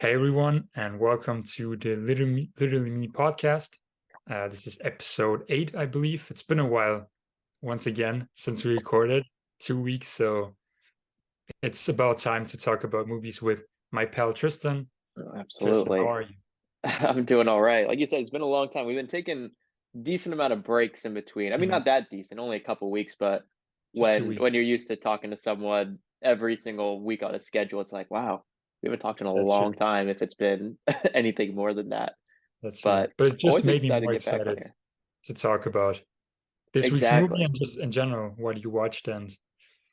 Hey everyone, and welcome to the Literally Me podcast. This is episode 8, I believe. It's been a while, once again, since we recorded 2 weeks, so it's about time to talk about movies with my pal Tristan. Tristan, how Absolutely. are you? I'm doing all right. Like you said, it's been a long time. We've been taking decent amount of breaks in between. I mean, Mhm. not that decent, only a couple weeks, but Just two when weeks. when you're used to talking to someone every single week on a schedule, it's like, wow, we haven't talked in a That's long true. time if it's been anything more than that. That's true. But But it just always made me excited to more get back on excited here. to talk about this week's movie Exactly. and just in general what you watched. And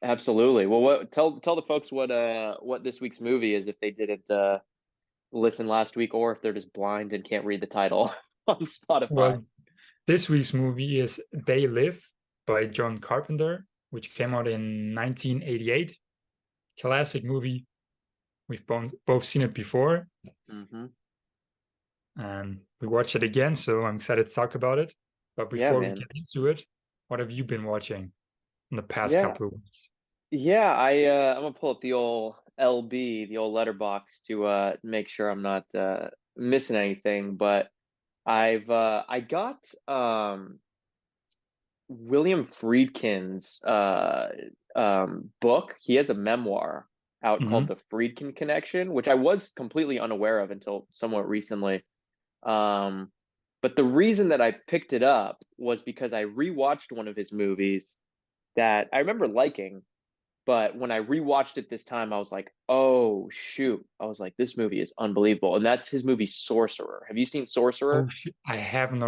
Absolutely. Well, tell the folks what this week's movie is if they didn't listen last week or if they're just blind and can't read the title on Spotify. well, this week's movie is They Live by John Carpenter, which came out in 1988. Classic movie. We've both seen it before, Hmm. and we watched it again, so I'm excited to talk about it. But Yeah, before we man. get into it, what have you been watching in the past Yeah. couple of weeks? Yeah, I'm gonna pull up the old LB, the old letterbox to make sure I'm not missing anything, but I got William Friedkin's book. He has a memoir out called Hmm. The Friedkin Connection, which I was completely unaware of until somewhat recently. Um, but the reason that I picked it up was because I rewatched one of his movies that I remember liking. But when I rewatched it this time, I was like, oh shoot. I was like, this movie is unbelievable. And that's his movie Sorcerer. Have you seen Oh, Sorcerer? I haven't.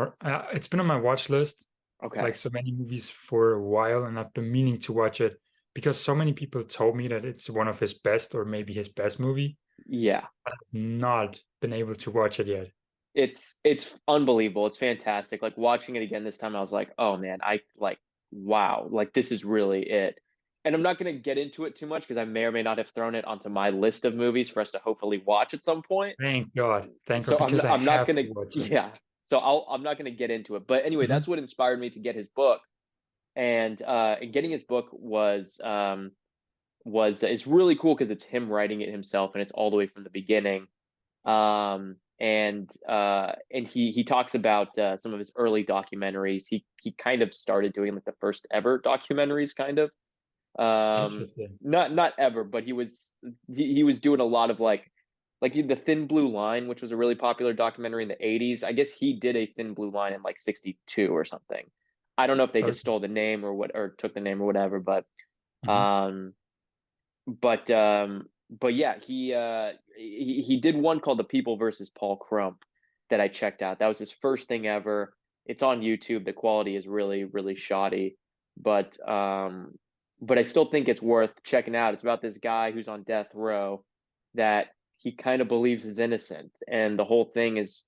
It's been on my watch list, like Okay. so many movies for a while, and I've been meaning to watch it because so many people told me that it's one of his best or maybe his best movie. Yeah. I've not been able to watch it yet. It's unbelievable. It's fantastic. Like watching it again this time, I was like, oh man, I like wow, like this is really it. And I'm not gonna get into it too much because I may or may not have thrown it onto my list of movies for us to hopefully watch at some point. Thank God, So because I I'm not have to gonna watch it. yeah. So I'm not gonna get into it. But anyway, Hmm. that's what inspired me to get his book. And getting his book was it's really cool because it's him writing it himself and it's all the way from the beginning. And he talks about some of his early documentaries. He kind of started doing like the first ever documentaries, kind of. Interesting. Not ever, but he was doing a lot of like the Thin Blue Line, which was a really popular documentary in the 80s. I guess he did a Thin Blue Line in like 62 or something. I don't know if they just Okay. stole the name or what or took the name or whatever, Hmm. um but yeah, he did one called The People versus Paul Crump that I checked out. That was his first thing ever. It's on YouTube. The quality is really, really shoddy, but um, but I still think it's worth checking out. It's about this guy who's on death row that he kind of believes is innocent, and the whole thing is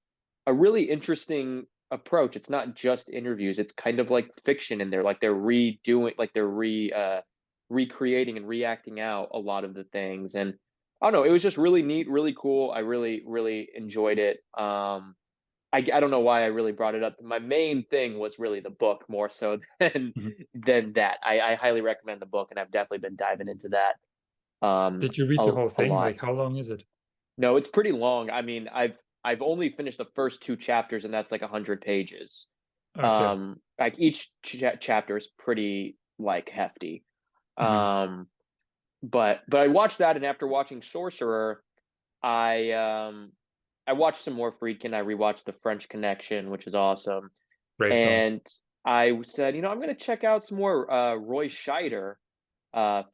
a really interesting approach. It's not just interviews. It's kind of like fiction in there. Like they're redoing, like they're recreating and reacting out a lot of the things. And I don't know, it was just really neat, really cool. I really, really enjoyed it. I don't know why I really brought it up. My main thing was really the book more so Hmm. than that. I highly recommend the book, and I've definitely been diving into that Did you read the whole a thing? lot. Like, how long is it? No, it's pretty long. I mean, I've only finished the first two chapters, and that's like 100 pages. Okay. Like each chapter is pretty like hefty. Hmm. Um, but I watched that, and after watching Sorcerer, I I watched some more Friedkin. I rewatched The French Connection, which is awesome, Great film. and I said, I'm going to check out some more Roy Scheider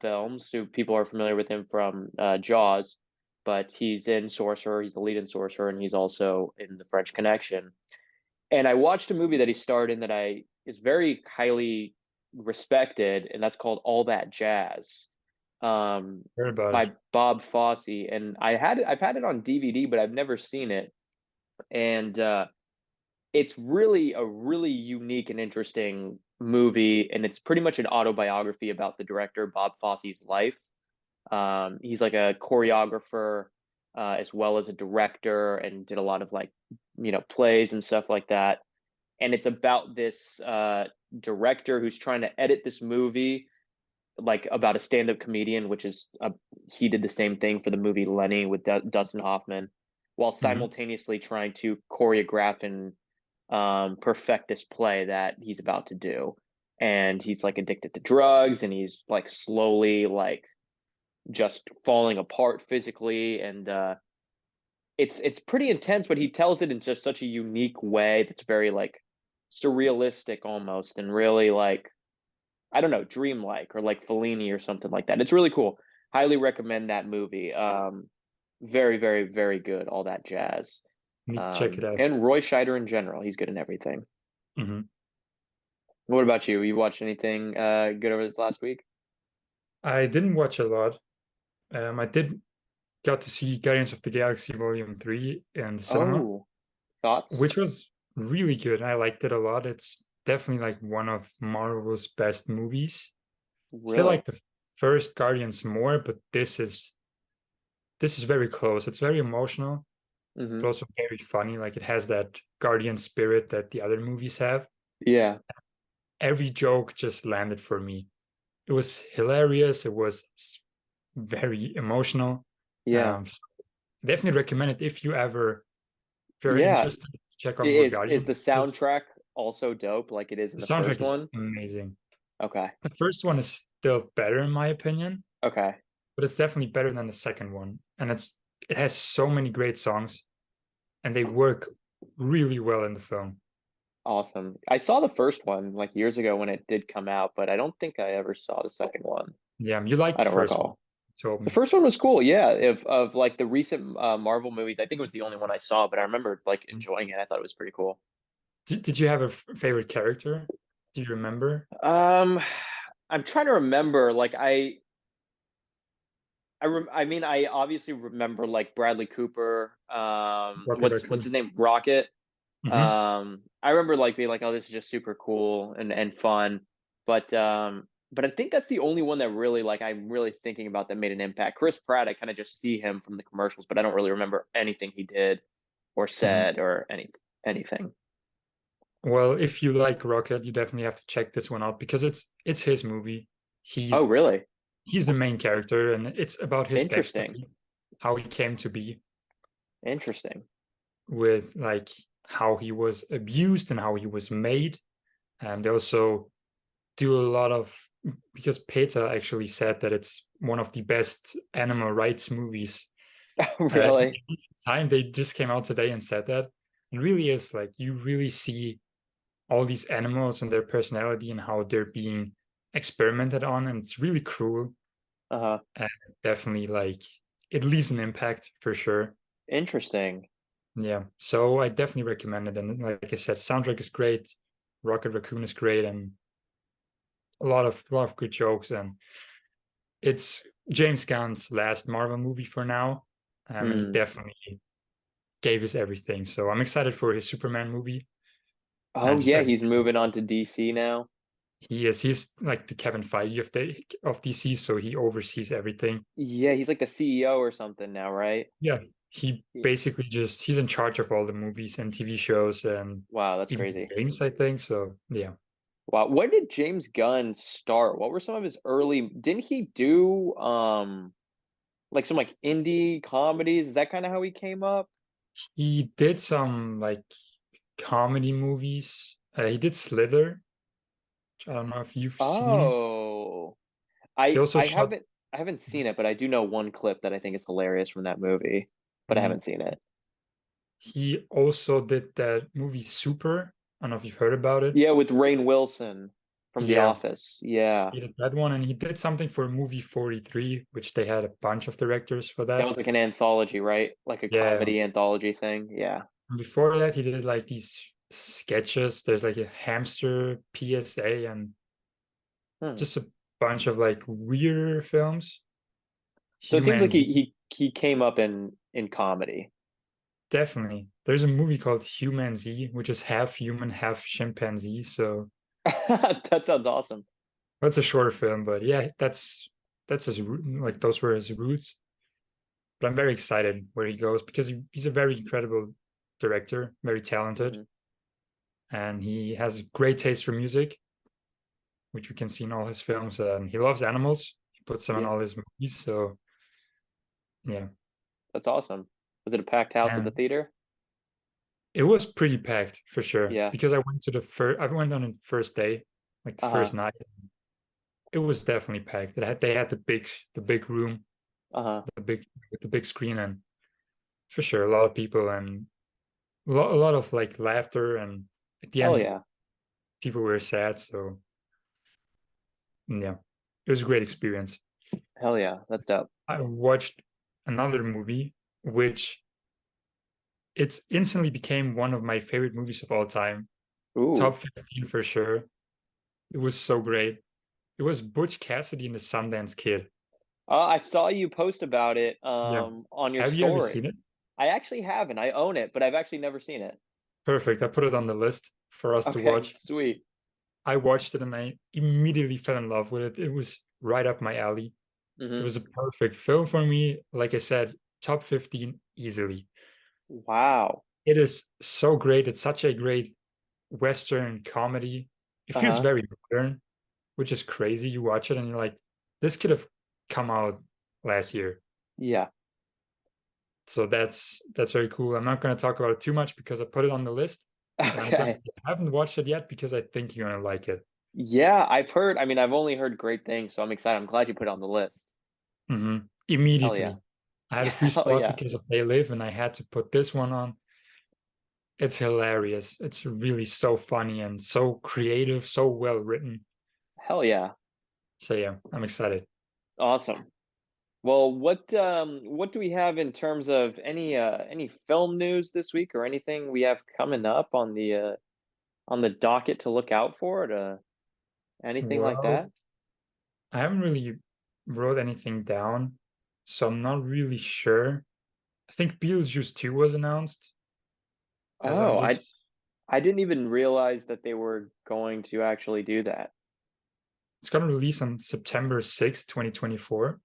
films. So people are familiar with him from Jaws, but he's in Sorcerer. He's the lead in Sorcerer, and he's also in The French Connection. And I watched a movie that he starred in that I is very highly respected, and that's called All That Jazz, Heard about it. by Bob Fosse. And I've had it on DVD, but I've never seen it. And it's really a really unique and interesting movie, and it's pretty much an autobiography about the director Bob Fosse's life. He's like a choreographer as well as a director, and did a lot of like plays and stuff like that. And it's about this director who's trying to edit this movie like about a stand-up comedian, which is he did the same thing for the movie Lenny with Dustin Hoffman. while Hmm. simultaneously trying to choreograph and perfect this play that he's about to do. And he's like addicted to drugs, and he's like slowly like just falling apart physically, and it's pretty intense, but he tells it in just such a unique way that's very like surrealistic almost, and really like, I don't know, dreamlike, or like Fellini or something like that. It's really cool. Highly recommend that movie. Very, very, very good. All that jazz. Need to check it out. And Roy Scheider in general, he's good in everything. Hmm. What about you? You watched anything good over this last week? I didn't watch a lot. I did got to see Guardians of the Galaxy Volume 3 in the cinema, Oh, thoughts? which was really good. I liked it a lot. It's definitely like one of Marvel's best movies. Still Really? like the first Guardians more, but this is very close. It's very emotional, Mm-hmm. but also very funny. Like it has that Guardian spirit that the other movies have. Yeah. Every joke just landed for me. It was hilarious. It was very emotional. Yeah. So definitely recommend it if you ever, if you're Yeah. interested, check out more Is Guardians the because soundtrack also dope like it is in the the first soundtrack is one? amazing. Okay. The first one is still better in my opinion, Okay. but it's definitely better than the second one. And it has so many great songs and they work really well in the film. Awesome. I saw the first one like years ago when it did come out, but I don't think I ever saw the second one. Yeah, you liked I the don't first one. recall. You told The me. first one was cool. Yeah, if of like the recent Marvel movies, I think it was the only one I saw, but I remember like enjoying it. I thought it was pretty cool. Did you have a favorite character? Do you remember? Um, I'm trying to remember. Like I mean, I obviously remember like Bradley Cooper. Rocket What's Raccoon. his name? Rocket. Hmm. I remember like being like, oh, this is just super cool and fun. But I think that's the only one that really like I'm really thinking about that made an impact. Chris Pratt, I kind of just see him from the commercials, but I don't really remember anything he did or Hmm. said or anything. Well, if you like Rocket, you definitely have to check this one out because it's his movie. Oh, He's really? he's the main character, and it's about his Interesting. backstory, how he came to be, Interesting. with like how he was abused and how he was made. And they also do a lot of because PETA actually said that it's one of the best animal rights movies. Really? Time they just came out today and said that it really is like you really see all these animals and their personality and how they're being experimented on, and it's really cruel. Uh-huh. And definitely like it leaves an impact for sure. Interesting. Yeah, so I definitely recommend it. And like I said, soundtrack is great, Rocket Raccoon is great, and a lot of good jokes. And it's James Gunn's last Marvel movie for now, and he Hmm. definitely gave us everything. So I'm excited for his Superman movie, Oh and just yeah, he's everything. moving on to DC now. He's like the Kevin Feige of DC, so he oversees everything. Yeah, he's like the CEO or something now, right? Yeah, he He- basically just he's in charge of all the movies and TV shows and Wow, that's even the crazy. games, I think. So yeah, Wow. When did James Gunn start? What were some of his early, didn't he do like some like indie comedies? Is that kind of how he came up? he did some like comedy movies. He did Slither, which I don't know if you've seen. Oh. He I also I shot. haven't I haven't seen it, but I do know one clip that I think is hilarious from that movie, but I Mhm. haven't seen it. He also did that movie Super. I don't know if you've heard about it. Yeah, with Rainn Wilson from The Yeah, Office. Yeah. he did that one, and he did something for movie 43, which they had a bunch of directors for That that. was like an anthology, right? Like a Yeah. comedy anthology thing. Yeah. And before that, he did like these sketches. There's like a hamster PSA and Hmm. just a bunch of like weirder films. So it seems Human like Z, he came up in comedy. definitely. There's a movie called Human Z, which is half human, half chimpanzee. So That sounds awesome. that's a shorter film, but yeah, that's his like those were his roots. But I'm very excited where he goes because he's a very incredible director, very talented, Hmm. and he has great taste for music, which we can see in all his films. And he loves animals. He puts them in Yeah, all his movies. So yeah, that's awesome. Was it a packed house at the And theater? it was pretty packed for sure Yeah. because I went on the first day, like the Uh-huh. first night. It was definitely packed. They had the big room, Uh-huh. the big with the big screen, and for sure a lot of people and a lot of like laughter, and at the Hell end yeah. people were sad. So yeah, it was a great experience. Hell yeah. That's dope. I watched another movie which it's instantly became one of my favorite movies of all time. Ooh. Top 15 for sure. It was so great. It was Butch Cassidy and the Sundance Kid. I saw you post about it Yeah. on your Have you ever story. seen it? I actually haven't. I own it, but I've actually never seen it. Perfect. I put it on the list for us to Okay, watch. sweet. I watched it and I immediately fell in love with it. It was right up my alley. It Hmm. was a perfect film for me. Like I said, top 15 easily. Wow. It is so great. It's such a great Western comedy. It feels Uh-huh. very modern, which is crazy. You watch it and you're like, this could have come out last year. Yeah. So that's very cool. I'm not going to talk about it too much because I put it on the list, and I'm glad Okay. you haven't watched it yet because I think you're going to like it. Yeah, I mean, I've only heard great things, so I'm excited. I'm glad you put it on the list. Hell yeah. Immediately, I had a free Hell spot yeah. because of They Live, and I had to put this one on. It's hilarious. It's really so funny and so creative, so well written. Hell yeah. So yeah, I'm excited. Awesome. Well, what do we have in terms of any film news this week or anything we have coming up on the docket to look out for to anything like Well, that? I haven't really wrote anything down, so I'm not really sure. I think Beetlejuice 2 was announced as I'm Oh, just I didn't even realize that they were going to actually do that. it's gonna release on September 6th, 2024,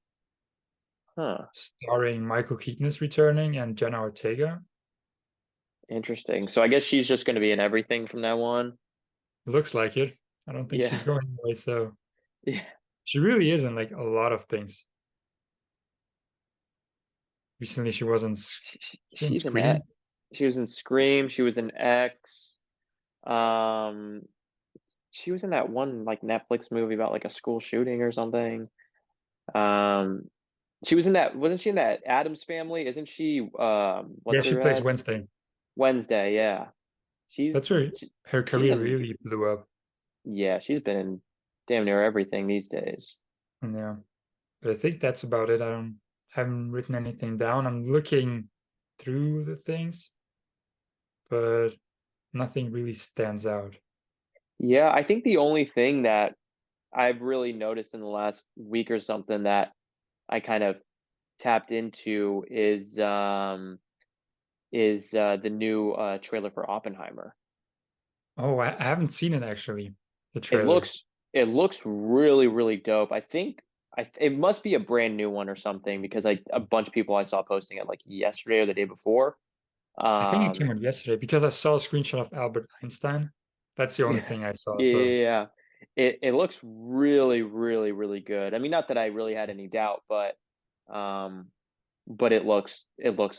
Huh. starring Michael Keaton is returning and Jenna Ortega. Interesting. So I guess she's just going to be in everything from now on. Looks like it. I don't think she's Yeah. going away, so Yeah. she really is in like a lot of things. Recently, in She's in that. Scream. She was in Scream. She was in X. Um, she was in that one like Netflix movie about like a school shooting or something. Um, she was in that. Wasn't she in that Adams Family? Isn't she? Yeah, What's she her plays head? Wednesday. Wednesday. Yeah. That's She's where she, her she's career in. really blew up. Yeah, she's been in damn near everything these days. And yeah, but I think that's about it. I don't haven't written anything down. I'm looking through the things, but nothing really stands out. Yeah, I think the only thing that I've really noticed in the last week or something that I kind of tapped into is the new trailer for Oppenheimer. Oh, I haven't seen it actually, the It trailer. looks it looks really really dope. I think it must be a brand new one or something because a bunch of people I saw posting it like yesterday or the day before. I think it Um came out yesterday because I saw a screenshot of Albert Einstein. That's the only yeah, thing I saw. So yeah. It looks really really really good. I mean, not that I really had any doubt, um but it looks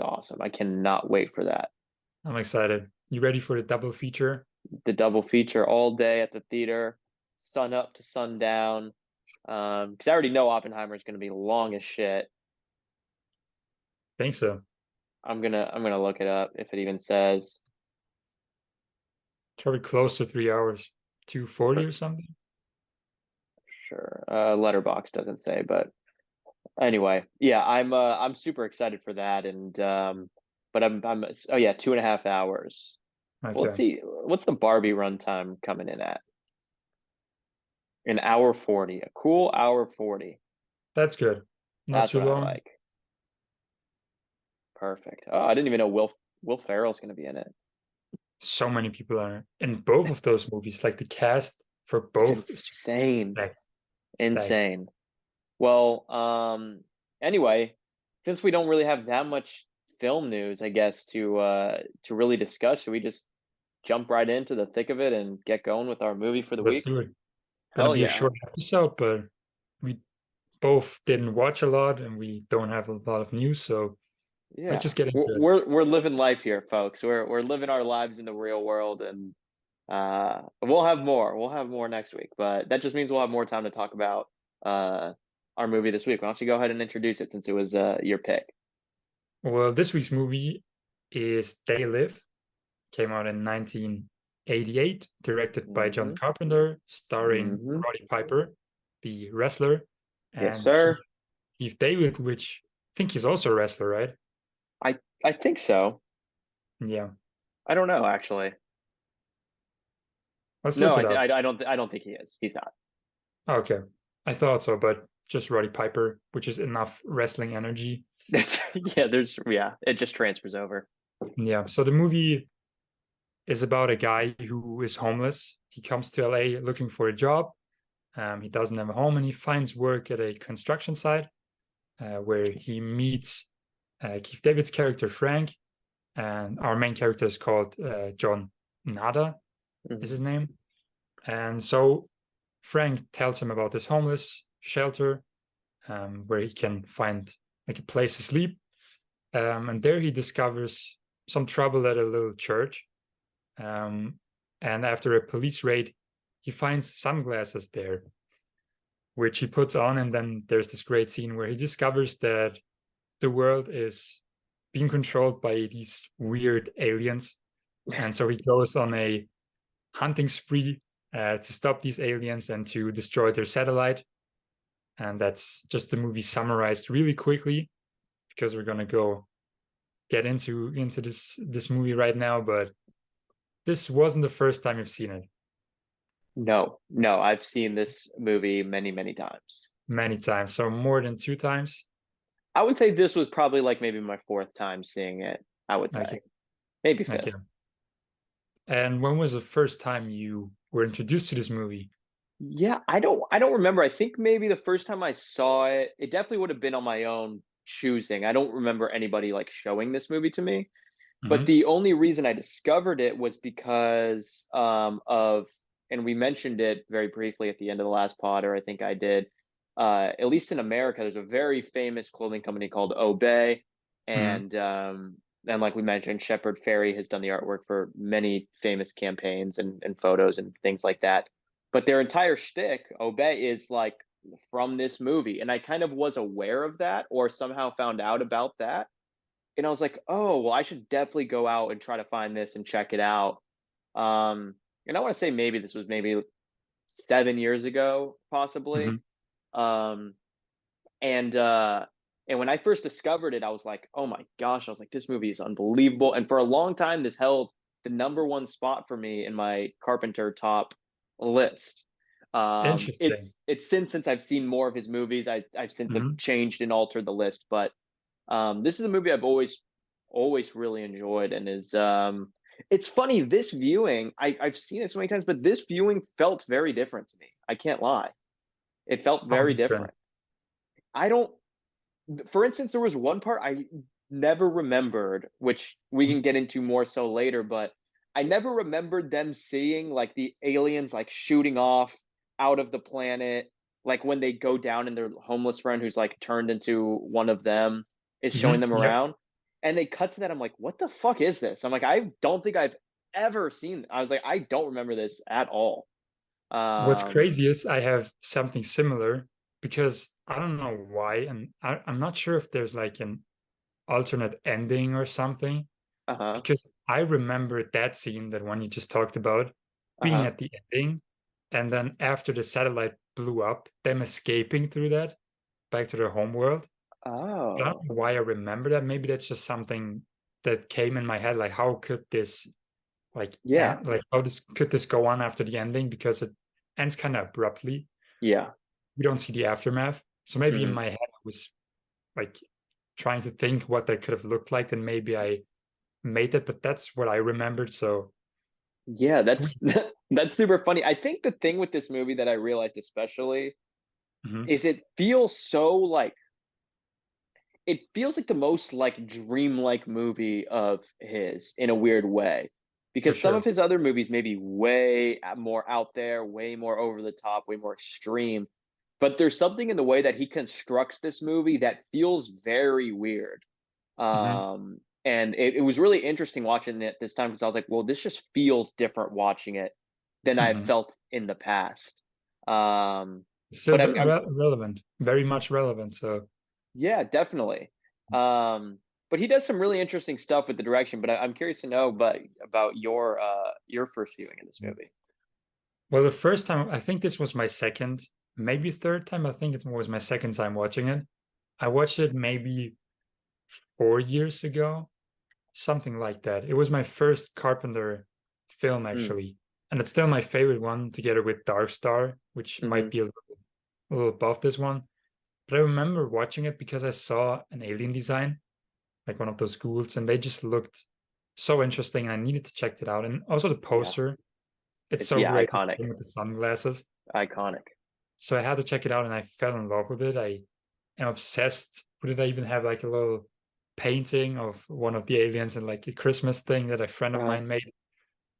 awesome. I cannot wait for that. I'm excited. You ready for the double feature? The double feature all day at the theater, sun up to sundown. Because I already know Oppenheimer is going to be long as shit. Think so. I'm gonna look it up if it even says. It's probably close to 3 hours, 240 For or something. sure. Letterbox doesn't say, but anyway, yeah, I'm super excited for that, and but I'm oh yeah, 2.5 hours. Well, let's Okay, see, what's the Barbie runtime coming in at? An hour 40, a cool hour 40. that's good. Not That's too what I long. like. Perfect. Oh, I didn't even know Will Ferrell's going to be in it. So many people are in both of those movies. Like the cast for It's both is just insane, stacked, stacked. insane. Well, anyway, since we don't really have that much film news, I guess to really discuss, should we just jump right into the thick of it and get going with our movie for the Let's week? do it. Gonna Hell be a yeah. short episode, but we both didn't watch a lot and we don't have a lot of news, so Yeah, let's just get into it. we're living life here, folks. We're living our lives in the real world, and we'll have more. We'll have more next week, but that just means we'll have more time to talk about uh our movie this week. Why don't you go ahead and introduce it since it was your pick? Well, this week's movie is They Live. Came out in 1988, directed by John Mm-hmm. Carpenter, starring Mm-hmm. Roddy Piper, the wrestler, Yes, and sir. Keith David, which I think he's also a wrestler, right? I think so. Yeah, I don't know actually. let's No, look it up. I don't think he is. He's not. Okay, I thought so, but just Roddy Piper, which is enough wrestling energy. That's yeah. It just transfers over. Yeah, so the movie is about a guy who is homeless. He comes to LA looking for a job. He doesn't have a home and he finds work at a construction site where he meets Keith David's character, Frank, and our main character is called John Nada, is his Mhm. name. And so Frank tells him about this homeless shelter where he can find like a place to sleep. And there he discovers some trouble at a little church. Um, and after a police raid, he finds sunglasses there, which he puts on. And then there's this great scene where he discovers that the world is being controlled by these weird aliens. And so he goes on a hunting spree to stop these aliens and to destroy their satellite. And that's just the movie summarized really quickly because we're gonna go get into this movie right now. But this wasn't the first time you've seen it. No, no, I've seen this movie many, many times. Many times, so more than two times. I would say this was probably like maybe my fourth time seeing it. I would Okay, say maybe okay. fifth. And when was the first time you were introduced to this movie? Yeah, I don't remember. I think maybe the first time I saw it, it definitely would have been on my own choosing. I don't remember anybody like showing this movie to me. But Mm-hmm. the only reason I discovered it was because of, and we mentioned it very briefly at the end of the last pod, or I think I did. At least in America, there's a very famous clothing company called Obey, Mm-hmm. and like we mentioned, Shepard Fairey has done the artwork for many famous campaigns and photos and things like that. But their entire shtick, Obey, is like from this movie, and I kind of was aware of that, or somehow found out about that, and I was like, oh, well, I should definitely go out and try to find this and check it out. And I want to say maybe this was maybe 7 years ago, possibly. Mm-hmm. Um, and uh, and when I first discovered it, I was like, oh my gosh, I was like, this movie is unbelievable. And for a long time, this held the number one spot for me in my Carpenter top list. Interesting. It's since I've seen more of his movies, I've since have Mm-hmm. changed and altered the list, but this is a movie I've always really enjoyed, and is it's funny, this viewing, I've seen it so many times, but this viewing felt very different to me. I can't lie. It felt How very different? different. I don't For instance, there was one part I never remembered, which we can get into more so later, but I never remembered them seeing like the aliens like shooting off out of the planet, like when they go down and their homeless friend who's like turned into one of them is showing Mm-hmm. them Yep. around. And they cut to that. I'm like, what the fuck is this? I'm like, I don't think I've ever seen. I was like, I don't remember this at all. What's Um, crazy is I have something similar because I don't know why, and I'm not sure if there's like an alternate ending or something. uh-huh, Because I remember that scene, that one you just talked about, being uh-huh. at the ending, and then after the satellite blew up, them escaping through that back to their home world. But I don't Oh, know why I remember that. Maybe that's just something that came in my head. Like, how could this yeah, like how this could this go on after the ending? Because it ends kind of abruptly. yeah. We don't see the aftermath. So maybe in Mhm. my head I was like trying to think what that could have looked like, and maybe I made it, but that's what I remembered. So Yeah, it's that's that's super funny. I think the thing with this movie that I realized especially weird. is it feels so like, it feels like the most like dreamlike movie of his in a weird way. For Because some of sure. his other movies may be way more out there, way more over the top, way more extreme. But there's something in the way that he constructs this movie that feels very weird. Hmm. And it was really interesting watching it this time because I was like, well, this just feels different watching it than I Hmm. felt in the past. Um, Still but I'm relevant, very much relevant. So yeah, definitely. But he does some really interesting stuff with the direction. But I'm curious to know, about your first viewing of this movie. well, the first time, I think this was my second, maybe third time. I think it was my second time watching it. I watched it maybe 4 years ago, something like that. It was my first Carpenter film, Mm, actually. And it's still my favorite one, together with Dark Star, which hmm. might be a little above this one. But I remember watching it because I saw an alien design, like one of those ghouls, and they just looked so interesting. And I needed to check it out. And also the Yeah, poster, it's it's so yeah, great to see iconic, him with the sunglasses. iconic. So I had to check it out and I fell in love with it. I am obsessed with it. I even have like a little painting of one of the aliens and like a Christmas thing that a friend of Uh mine made.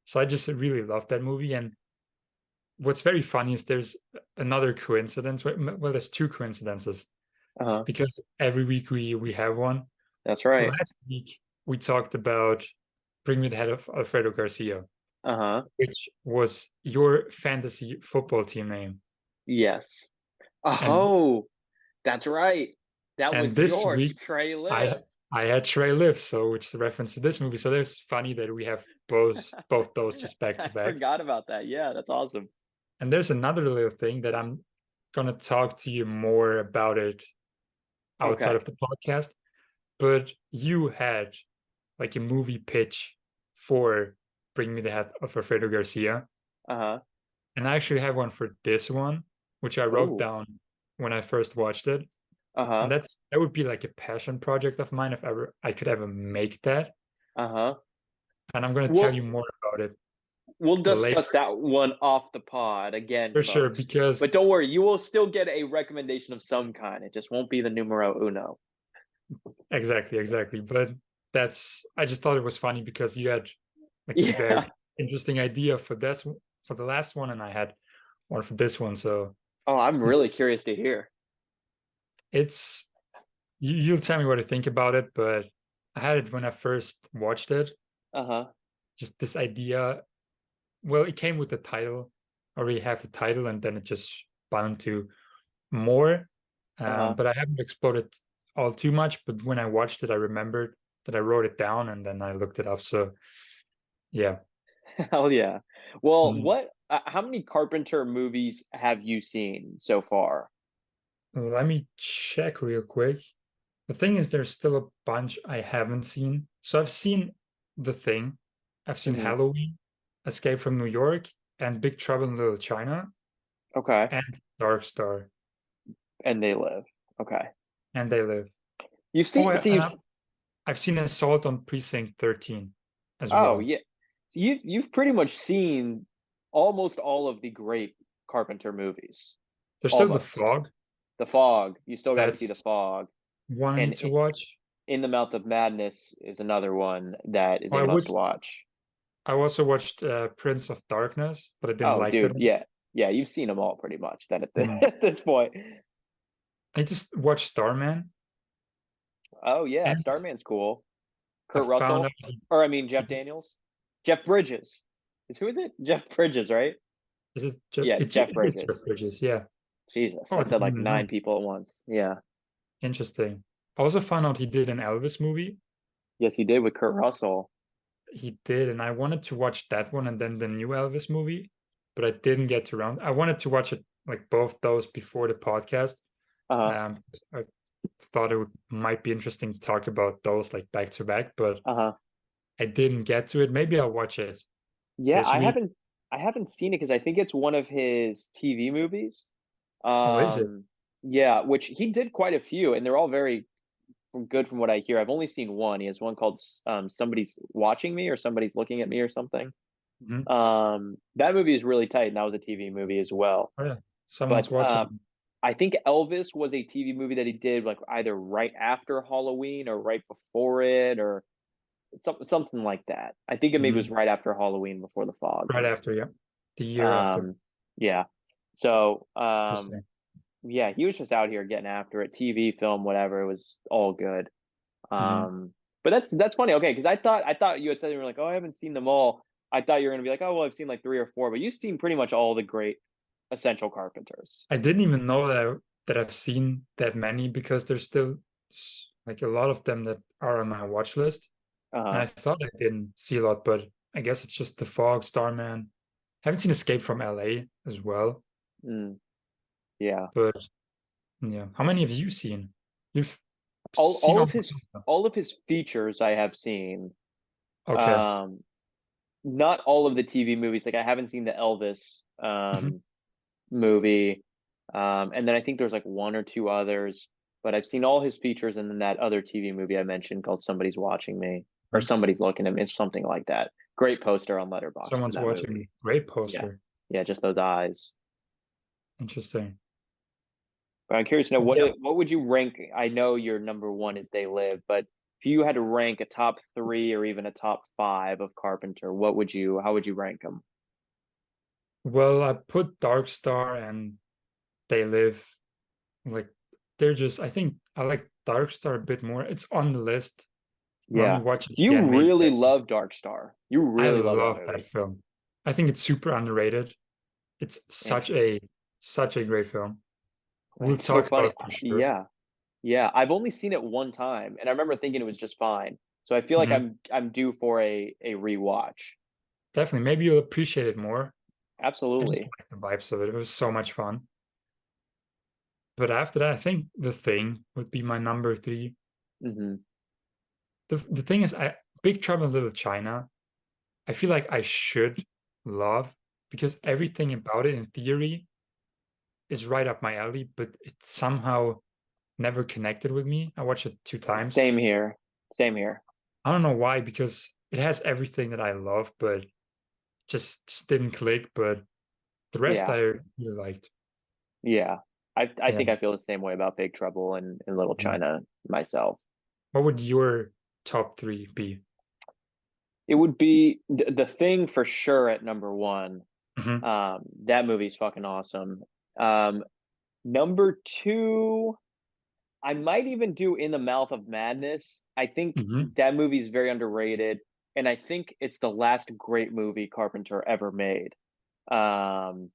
So I just really love that movie. And what's very funny is there's another coincidence. Well, there's two coincidences huh. because every week we have one. That's right. Last week we talked about Bring Me the Head of Alfredo Garcia, Uh huh. which was your fantasy football team name. Yes. And Oh, that's right. That and was this yours, week Trey I Live. I had Trey Live, so which is a reference to this movie. So it's funny that we have both those just back I to back. forgot about that. Yeah, that's awesome. And there's another little thing that I'm gonna talk to you more about it outside Okay. of the podcast. But you had like a movie pitch for Bring Me the Head of Alfredo Garcia. Uh huh. And I actually have one for this one, which I wrote Oh. down when I first watched it. Uh And huh. that would be like a passion project of mine if ever I could ever make that. Uh huh. And I'm going to tell you We'll more about it we'll later discuss that one off the pod again, for sure, folks. But because don't worry, you will still get a recommendation of some kind. It just won't be the numero uno. exactly. But I just thought it was funny because you had like a very Yeah. interesting idea for this for the last one, and I had one for this one. So Oh, I'm really curious to hear. it's you'll tell me what you think about it, but I had it when I first watched it. Uh huh. Just this idea. Well, it came with the title. I already have the title, and then it just spun into more. Uh huh. But I haven't explored it all too much. But when I watched it, I remembered that I wrote it down and then I looked it up. So yeah. Hell yeah. Well, Mm. how many Carpenter movies have you seen so far? Let me check real quick. The thing is, there's still a bunch I haven't seen. So I've seen The Thing, I've seen Hmm. Halloween, Escape from New York, and Big Trouble in Little China, Okay. and Dark Star, And They Live. Okay. and They Live. You've Oh, seen, so you've, I've seen Assault on Precinct 13 as oh, well. yeah. So you've pretty much seen almost all of the great Carpenter movies. There's still The Almost. Fog. The Fog. You still got to see The That's Fog. one I And need to watch. In the Mouth of Madness is another one that is Oh, a must watch. I also watched Prince of Darkness, but I didn't Oh, like that dude. one. Yeah. Yeah. You've seen them all pretty much then Hmm. at this point. I just watched Starman, Oh, yeah. and Starman's cool. I Kurt found out Russell, or I mean Jeff he Daniels, Jeff Bridges. Who is it? Jeff Bridges, right? is Yeah, it's Jeff it is Jeff Bridges. Bridges, yeah. Jesus, Oh, I I said didn't like even nine know. people at once. Yeah. Interesting. I also found out he did an Elvis movie. Yes, he did with Kurt Russell. He did, and I wanted to watch that one and then the new Elvis movie, but I didn't get to round. I wanted to watch it like both those before the podcast. Uh I thought might be interesting to talk about those like back to back, but huh. Uh huh. I didn't get to it. Maybe I'll watch it Yeah, this week. I haven't seen it because I think it's one of his TV movies. Oh, is it? Um, yeah, which he did quite a few, and they're all very good from what I hear. I've only seen one. He has one called "Somebody's Watching Me" or "Somebody's Looking at Me" or something. Mhm. That movie is really tight, and that was a TV movie as well. Oh, yeah. Someone's But watching. I think Elvis was a TV movie that he did like either right after Halloween or right before it or something like that. I think it maybe was Mhm. right after Halloween before the fog. Right after, yeah. The year after. Um, yeah. So Interesting. yeah, he was just out here getting after it. TV, film, whatever. It was all good. Mhm. But that's funny. Okay, because I thought you had said you were like, oh, I haven't seen them all. I thought you were gonna be like, oh, well, I've seen like three or four, but you've seen pretty much all the great essential Carpenters. I didn't even know that I've seen that many because there's still like a lot of them that are on my watch list. And Uh-huh. I thought I didn't see a lot, but I guess it's just The Fog, Starman. Haven't seen Escape from LA as well, Mm, yeah. but yeah. How many have you seen? You've All seen all of almost his all of them. all of his features I have seen. Okay. Um, Not all of the TV movies. Like I haven't seen the Elvis Mhm. movie. And then I think there's like one or two others, but I've seen all his features and then that other TV movie I mentioned called Somebody's Watching Me or Mhm. Somebody's Looking at Me. It's something like that. Great poster on Letterboxd for Someone's that watching. movie. Great Yeah. poster. Yeah, just those eyes. Interesting. But I'm curious to know Yeah. what would you rank? I know your number one is They Live, but if you had to rank a top three or even a top five of Carpenter, how would you rank them? Well, I put Dark Star and They Live. Like they're just. I think I like Dark Star a bit more. It's on the list. When we Yeah. watch it You again, maybe really that. love Dark Star. You I really love that love that movie. film. I think it's super underrated. It's And such a great film. We'll it's so talk about funny. it for sure. Yeah. Yeah. I've only seen it one time and I remember thinking it was just fine. So I feel like Mhm. I'm due for a rewatch. Definitely. Maybe you'll appreciate it more. I just Absolutely. like the vibes of it. It was so much fun. But after that, I think The Thing would be my number three. Hmm. The thing is, Big Trouble in Little China, I feel like I should love because everything about it in theory is right up my alley, but it somehow never connected with me. I watched it two times. Same here. Same here. I don't know why, because it has everything that I love, but just didn't click. But the rest Yeah. I really liked. Yeah. I Yeah. think I feel the same way about Big Trouble in Little Mhm. China myself. What would your top three be? It would be the Thing for sure at number one. Hmm. That movie's fucking awesome. Um, Number two, I might even do In the Mouth of Madness. I think Hmm. that movie is very underrated, and I think it's the last great movie Carpenter ever made. Um,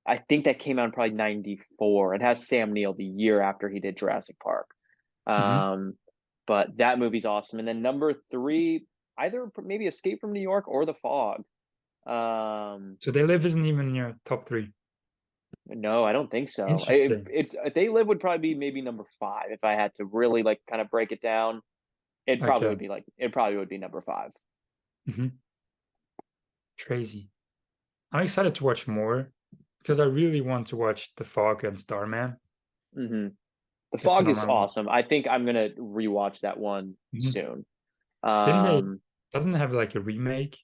I think that came out in probably '94. It has Sam Neill the year after he did Jurassic Park. Hmm. Um, but that movie's awesome. And then number three, either maybe Escape from New York or The Fog. Um, So They Live isn't even in your top three. no, I don't think so. Interesting. It's They Live would probably be maybe number five if I had to really like kind of break it down. Okay. It probably would be number five. Hmm. Crazy. I'm excited to watch more because I really want to watch The Fog and Starman. Hmm. The Get them Fog on is my list. awesome. I think I'm gonna rewatch that one Mhm. soon. Didn't they? Um, Doesn't it have like a remake?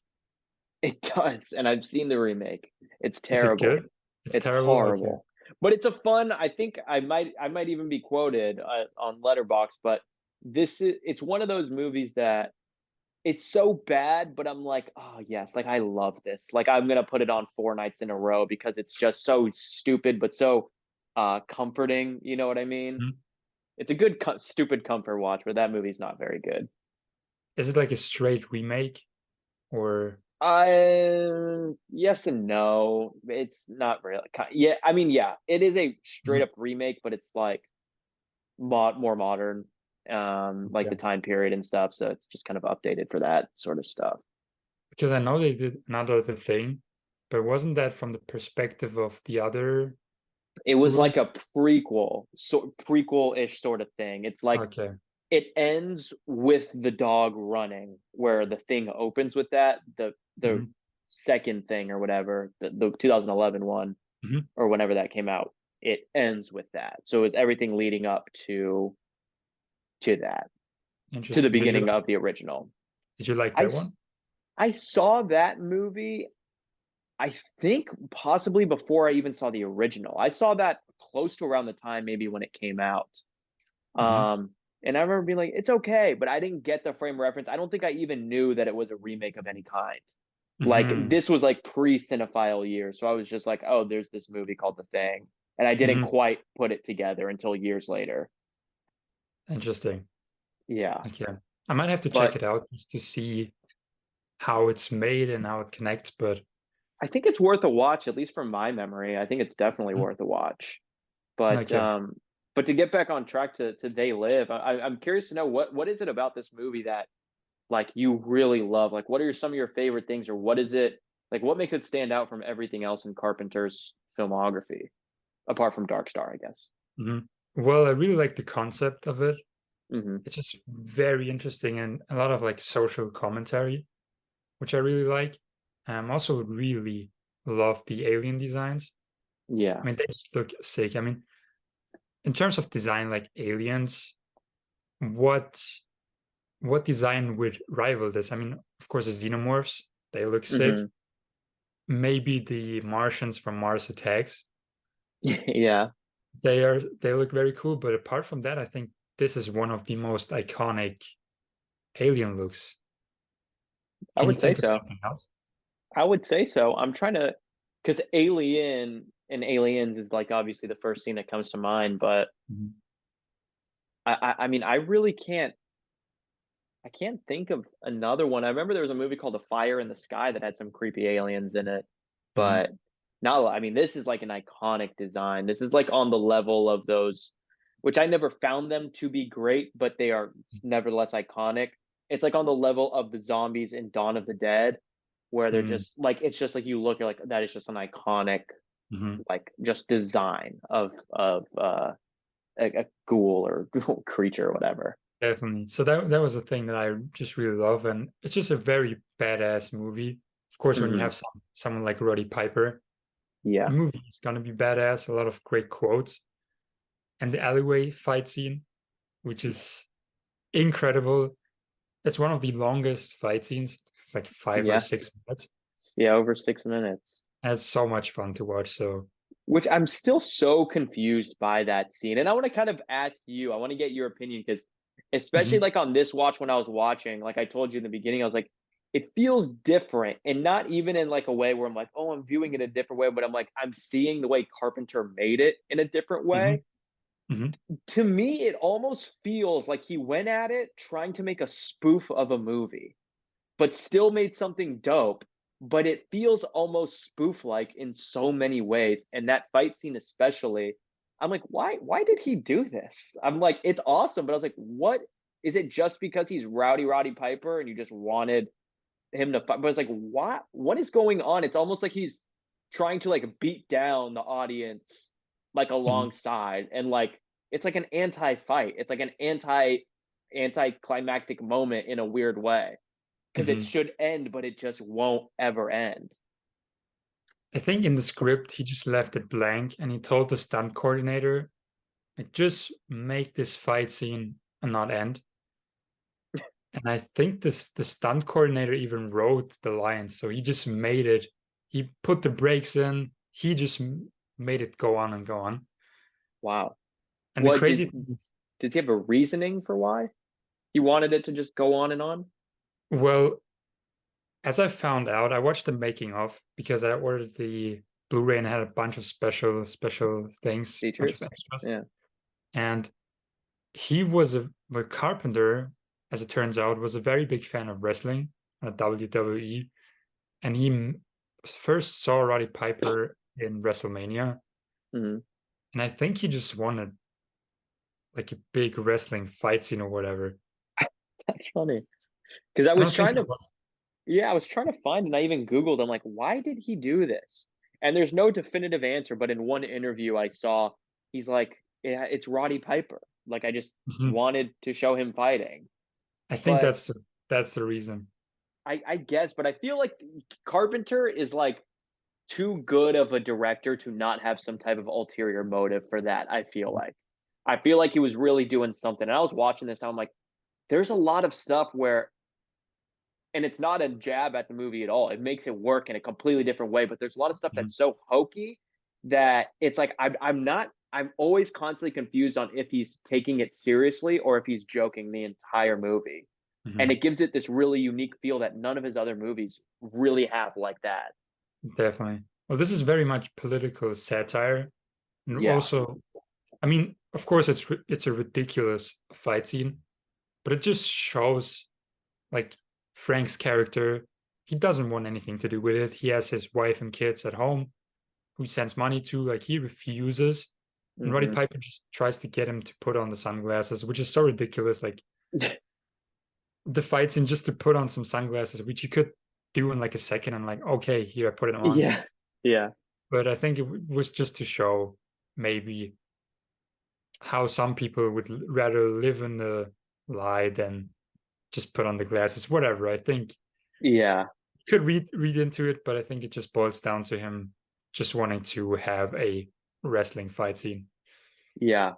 it does, and I've seen the remake. It's Is it terrible. good? It's It's terrible. Okay. horrible, but it's a fun. I think I might even be quoted on Letterbox, but it's one of those movies that it's so bad, but I'm like, oh yes, like I love this. Like I'm gonna put it on four nights in a row because it's just so stupid, but so comforting. You know what I mean? Mhm. It's a good stupid comfort watch, but that movie's not very good. Is it like a straight remake or Yes and no. It's not really. Yeah, I mean, yeah, it is a straight Mhm. up remake, but it's like more modern, like the Okay. time period and stuff. So it's just kind of updated for that sort of stuff. Because I know they did another The Thing, but wasn't that from the perspective of the other It was group? like a prequel-ish sort of thing. It's like Okay. it ends with the dog running, where the thing opens with that. The Hmm. second thing or whatever, the 2011 one Hmm. or whenever that came out, it ends with that. So it's everything leading up to that, to the Interesting. beginning of the original. Did you like I that one? I saw that movie. I think possibly before I even saw the original. I saw that close to around the time maybe when it came out. Hmm. Um, and I remember being like, it's okay, but I didn't get the frame of reference. I don't think I even knew that it was a remake of any kind. Like Hmm. this was like pre-cinephile years, so I was just like, oh, there's this movie called The Thing, and I didn't Hmm. quite put it together until years later. Interesting. Yeah, Like, yeah, I might have to check but it out just to see how it's made and how it connects. But I think it's worth a watch, at least from my memory. I think it's definitely mm, worth a watch. But like, yeah, but to get back on track to They Live, I'm curious to know what is it about this movie that like you really love? Like, what are some of your favorite things, or what is it like? What makes it stand out from everything else in Carpenter's filmography, apart from Dark Star, I guess? mhm. Well, I really like the concept of it. Hmm. It's just very interesting and a lot of like social commentary, which I really like. Also really love the alien designs. Yeah. I mean, they just look sick. I mean, in terms of design, like aliens, what what design would rival this? I mean, of course, the xenomorphs, they look sick. Hmm. Maybe the Martians from Mars Attacks. Yeah, They look very cool, but apart from that, I think this is one of the most iconic alien looks. I Can you would say think of so. anything else? I would say so. I'm trying to, because Alien and Aliens is like obviously the first thing that comes to mind, but Mhm, I mean, I really I can't think of another one. I remember there was a movie called The Fire in the Sky that had some creepy aliens in it, mhm, but now, I mean, this is like an iconic design. This is like on the level of those, which I never found them to be great, but they are nevertheless iconic. It's like on the level of the zombies in Dawn of the Dead, where they're mhm, just like, it's just like you look, you're like, that is just an iconic, mhm. like just design of a ghoul or ghoul creature or whatever. Definitely. So that was a thing that I just really love, and it's just a very badass movie. Of course, when you Hmm. have someone like Roddy Piper, the Yeah. movie is gonna be badass. A lot of great quotes, and the alleyway fight scene, which is incredible. It's one of the longest fight scenes. It's like 5 or 6 minutes. Yeah, over 6 minutes. And it's so much fun to watch. So, Which I'm still so confused by that scene. And I want to kind of ask you, I want to get your opinion because especially mhm, like on this watch when I was watching, like I told you in the beginning, I was like, it feels different. And not even in like a way where I'm like, oh, I'm viewing it a different way, but I'm like, I'm seeing the way Carpenter made it in a different mhm, way. mhm, To me, it almost feels like he went at it trying to make a spoof of a movie but still made something dope. But it feels almost spoof like in so many ways. And that fight scene, especially, I'm like, why did he do this? I'm like, it's awesome. But I was like, what is it just because he's Roddy Piper and you just wanted him to fight? But it's like, what is going on? It's almost like he's trying to like beat down the audience like mhm, alongside and like it's like an anti-fight. It's like an anticlimactic moment in a weird way because it mhm. should end, but it just won't ever end. I think in the script he just left it blank, and he told the stunt coordinator, like, just make this fight scene and not end. And I think the stunt coordinator even wrote the lines, so he just made it. He put the breaks in. He just made it go on and go on. Wow. And the What crazy thing is, does he have a reasoning for why he wanted it to just go on and on? well, as I found out, I watched the making of because I ordered the Blu-ray and it had a bunch of special things, bunch of Features? extras. Yeah. And he was a carpenter, as it turns out, was a very big fan of wrestling, WWE, and first saw Roddy Piper in WrestleMania, Hmm. and I think he just wanted like a big wrestling fight scene or whatever. That's funny because I I was don't think trying there to, was. yeah, I was trying to find, and I even Googled. I'm like, why did he do this? And there's no definitive answer. But in one interview I saw, he's like, yeah, it's Roddy Piper. Like I just Mhm. wanted to show him fighting. I think But that's the reason. I guess, but I feel like Carpenter is like too good of a director to not have some type of ulterior motive for that. I feel like he was really doing something. And I was watching this, and I'm like, there's a lot of stuff where, and it's not a jab at the movie at all. It makes it work in a completely different way. But there's a lot of stuff Mhm. that's so hokey that it's like I'm not. I'm always constantly confused on if he's taking it seriously or if he's joking the entire movie. And Mhm. it gives it this really unique feel that none of his other movies really have like that. Definitely. Well, this is very much political satire, and Yeah. also, I mean, of course, it's a ridiculous fight scene, but it just shows like Frank's character. He doesn't want anything to do with it. He has his wife and kids at home who he sends money to. Like he refuses. And Roddy Hmm. Piper just tries to get him to put on the sunglasses, which is so ridiculous. Like the fight scene just to put on some sunglasses, which you could do in like a second and like, okay, here, I put it on. Yeah, yeah, But I think it was just to show maybe how some people would rather live in the lie than just put on the glasses, whatever. I think yeah, you could read into it, but I think it just boils down to him just wanting to have a wrestling fight scene. yeah.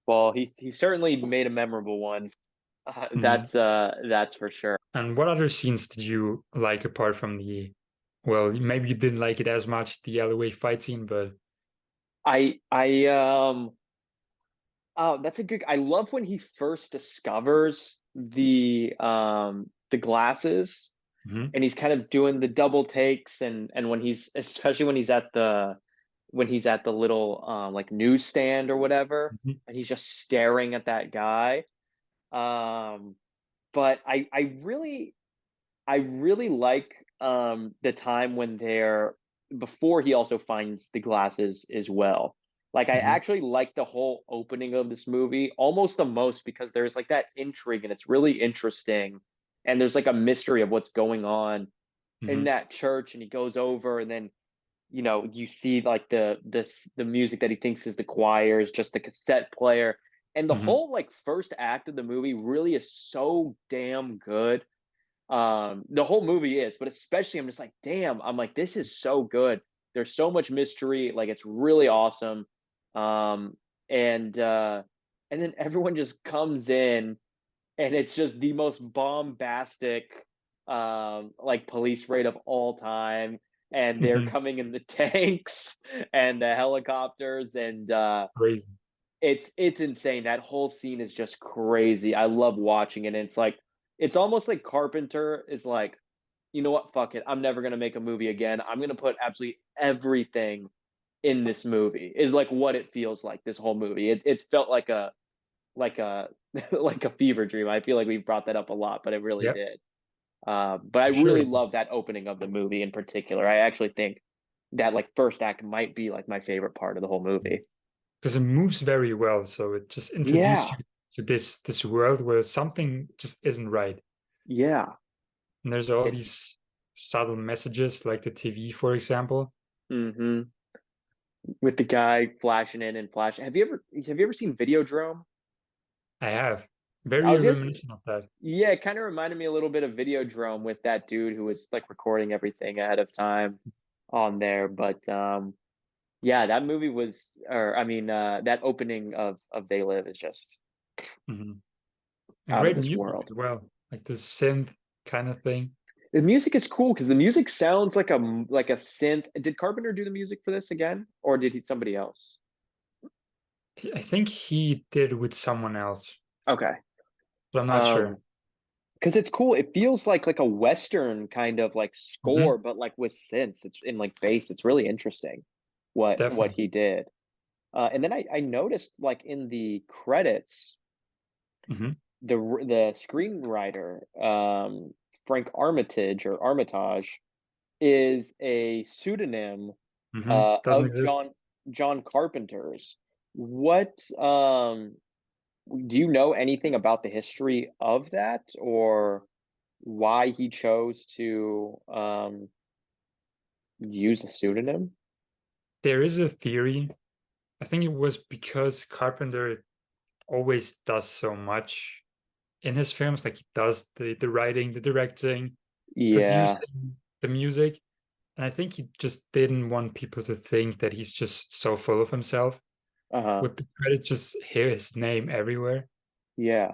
Well, he certainly made a memorable one. Mhm. That's for sure. And what other scenes did you like apart from the, well, maybe you didn't like it as much, the alleyway fight scene, but I Oh, that's a good. I love when he first discovers the glasses, mhm, and he's kind of doing the double takes, and when he's especially when he's at the little like newsstand or whatever, mhm, and he's just staring at that guy. Um, but I really like the time when they're before he also finds the glasses as well. Like I mhm, actually like the whole opening of this movie almost the most because there's like that intrigue and it's really interesting and there's like a mystery of what's going on in mhm, that church and he goes over and then you see like the music that he thinks is the choir is just the cassette player and the mhm, whole like first act of the movie really is so damn good. The whole movie is, but especially I'm just like, damn, I'm like, this is so good. There's so much mystery, like it's really awesome. Um, and and then everyone just comes in and it's just the most bombastic like police raid of all time. And they're mhm. coming in the tanks and the helicopters and Crazy. it's insane. That whole scene is just crazy. I love watching it. And it's like it's almost like Carpenter is like, you know what, fuck it. I'm never gonna make a movie again. I'm gonna put absolutely everything in this movie. Is like what it feels like. This whole movie. It felt like a like a fever dream. I feel like we've brought that up a lot, but it really Yep, did. But I for sure. really love that opening of the movie in particular. I actually think that like first act might be like my favorite part of the whole movie. Because it moves very well. So it just introduces Yeah, you to this world where something just isn't right. yeah. And there's all It's these subtle messages, like the TV, for example. mm-hmm. With the guy flashing in and flashing. Have you ever seen Videodrome? I have I very was just reminiscent of that. yeah, it kind of reminded me a little bit of Videodrome with that dude who was like recording everything ahead of time on there. But yeah, that movie was or I mean that opening of They Live is just Mhm. And out of great this music world. as well, like the synth kind of thing. The music is cool because the music sounds like a synth. Did Carpenter do the music for this again, or did he somebody else? I think he did with someone else, Okay. but I'm not sure. Um, because it's cool. It feels like a Western kind of like Hmm. score, but like with synths. It's in like bass. It's really interesting what Definitely. he did. And then I noticed like in the credits, Hmm. the screenwriter Frank Armitage or Armitage is a pseudonym Hmm. Doesn't of exist. John Carpenter's. What do you know anything about the history of that or why he chose to use a pseudonym? There is a theory. I think it was because Carpenter always does so much in his films. Like he does the writing, the directing, Yeah. producing, the music. And I think he just didn't want people to think that he's just so full of himself. Uh-huh. With the credits, just hear his name everywhere. Yeah.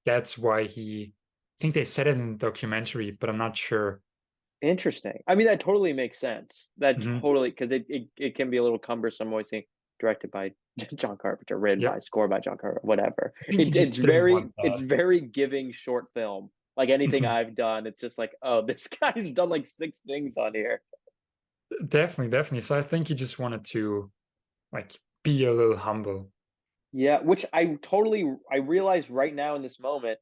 That's why I think they said it in the documentary, but I'm not sure. Interesting. I mean, that totally makes sense. That Hmm. totally because it can be a little cumbersome always saying directed by John Carpenter, written Yep. by, score by John Carpenter, whatever. I think he just didn't want It's that. very giving short film. Like anything Mhm. I've done, it's just like, oh, this guy's done like six things on here. Definitely, definitely. So I think he just wanted to like be a little humble. Yeah, which I realize right now in this moment,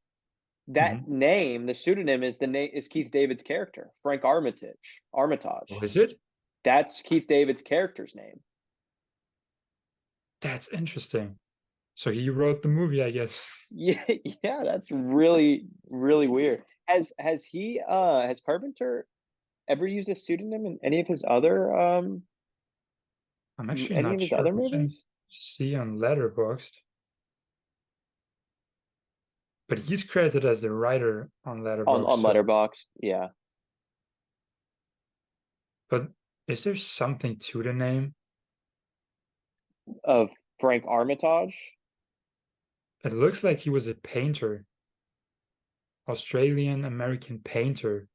That name, the pseudonym, is the name is Keith David's character, Frank Armitage. Oh, Armitage. is it? That's Keith David's character's name. That's interesting. So he wrote the movie, I guess. Yeah, yeah, that's really, really weird. Has Carpenter ever used a pseudonym in I'm actually any of not his sure. other I can movies? see on Letterboxd, but he's credited as the writer on On Letterboxd. So, Letterboxd, yeah. but is there something to the name? Of Frank Armitage? It looks like he was a painter, Australian American painter.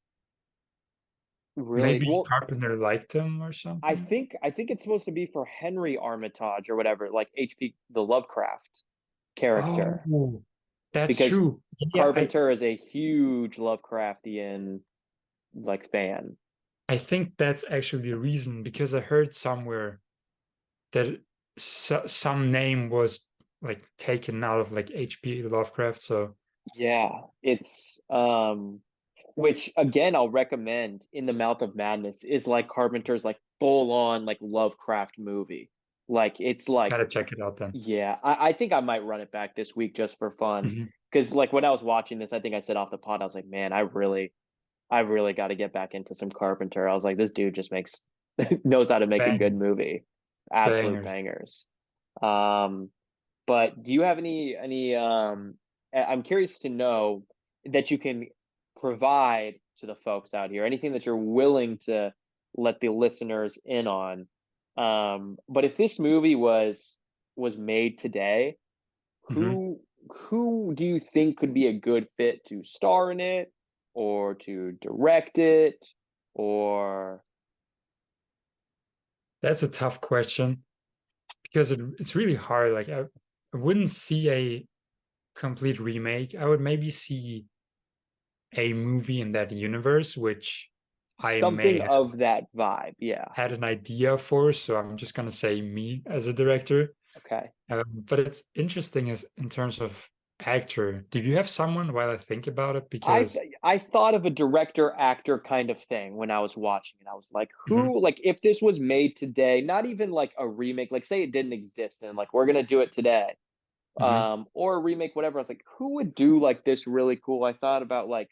Really? Maybe Well, Carpenter liked him or something. I think it's supposed to be for Henry Armitage or whatever, like HP the Lovecraft character, Oh, that's because true. Yeah, Carpenter is a huge Lovecraftian like fan. I think that's actually the reason because I heard somewhere that some name was like taken out of like H.P. Lovecraft. So Yeah, it's which again I'll recommend. In the Mouth of Madness is like Carpenter's like full on like Lovecraft movie. Like it's like gotta check it out then. yeah, I think I might run it back this week just for fun. Hmm. Because like when I was watching this, I think I said off the pod, I was like, man, I really got to get back into some Carpenter. I was like, this dude just makes knows how to make a good Bang, movie. Absolute bangers. bangers. Um, but do you have I'm curious to know that you can provide to the folks out here, anything that you're willing to let the listeners in on. But if this movie was made today, Hmm. who do you think could be a good fit to star in it or to direct it or That's a tough question because it's really hard. Like I wouldn't see a complete remake. I would maybe see a movie in that universe, which I may something have of that vibe? Yeah. had an idea for. So I'm just gonna say me as a director. Okay. But it's interesting as in terms of actor. Do you have someone while I think about it? I Because I thought of a director actor kind of thing when I was watching it. I was like, Mhm, who like if this was made today, not even like a remake, like say it didn't exist and like we're gonna do it today, mhm, or a remake, whatever. I was like, who would do like this really cool? I thought about like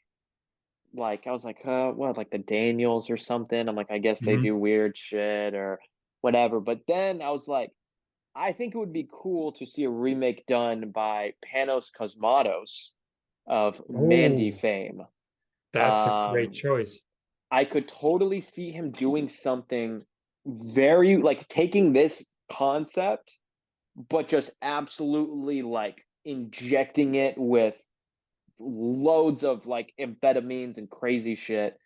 I was like, what like the Daniels or something. I'm like, I guess they mhm. do weird shit or whatever. But then I was like, I think it would be cool to see a remake done by Panos Cosmatos of Mandy Oh, fame. that's a great Um, choice. I could totally see him doing something very like taking this concept, but just absolutely like injecting it with loads of like amphetamines and crazy shit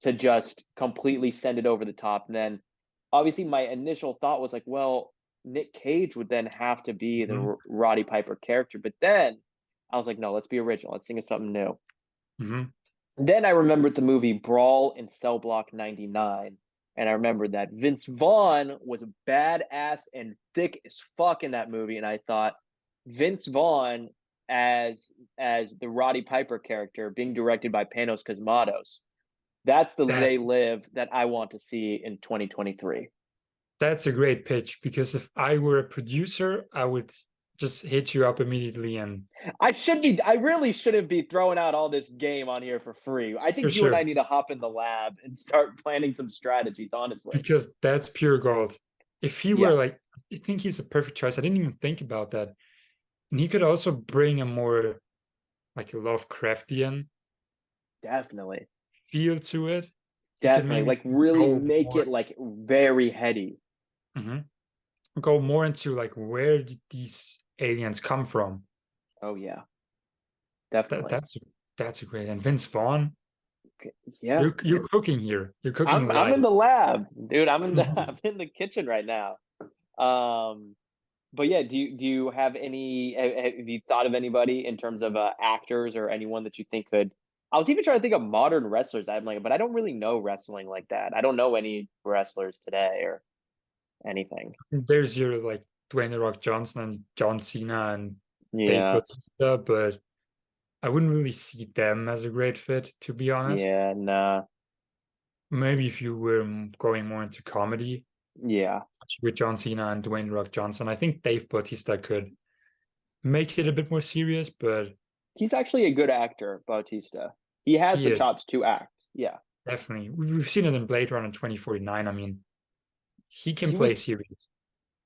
to just completely send it over the top. And then obviously my initial thought was like, well, Nick Cage would then have to be the Mhm, Roddy Piper character. But then I was like, no, let's be original. Let's think of something new. mhm. Then I remembered the movie Brawl in Cell Block 99. And I remembered that Vince Vaughn was badass and thick as fuck in that movie. And I thought Vince Vaughn as the Roddy Piper character being directed by Panos Cosmatos. That's the They That's Live that I want to see in 2023. that's a great pitch because if I were a producer, I would just hit you up immediately and I really shouldn't be throwing out all this game on here for free. I for think you and I sure need to hop in the lab and start planning some strategies, honestly. because that's pure gold. If he were Yeah, like, I think he's a perfect choice. I didn't even think about that. And he could also bring a more like a Lovecraftian definitely. feel to it. He could Definitely. maybe Like really go make more it like very heady. mhm, go more into like where did these aliens come from? Oh yeah, That definitely. that's a great and Vince Vaughn, Yeah. you're cooking here. You're cooking I'm in live. the lab, dude. I'm in the kitchen right now. Um but yeah, do you have any have you thought of anybody in terms of actors or anyone that you think could I was even trying to think of modern wrestlers. I'm like, but I don't really know wrestling like that. I don't know any wrestlers today or anything. There's your like Dwayne The Rock Johnson and John Cena and Dave Yeah. Bautista, but I wouldn't really see them as a great fit, to be honest. Yeah, nah. Maybe if you were going more into comedy Yeah. with John Cena and Dwayne The Rock Johnson, I think Dave Bautista could make it a bit more serious, but He's actually a good actor, Bautista. He has he the is chops to act. Yeah. definitely. We've seen it in Blade Runner 2049. I mean, he can He play was serious.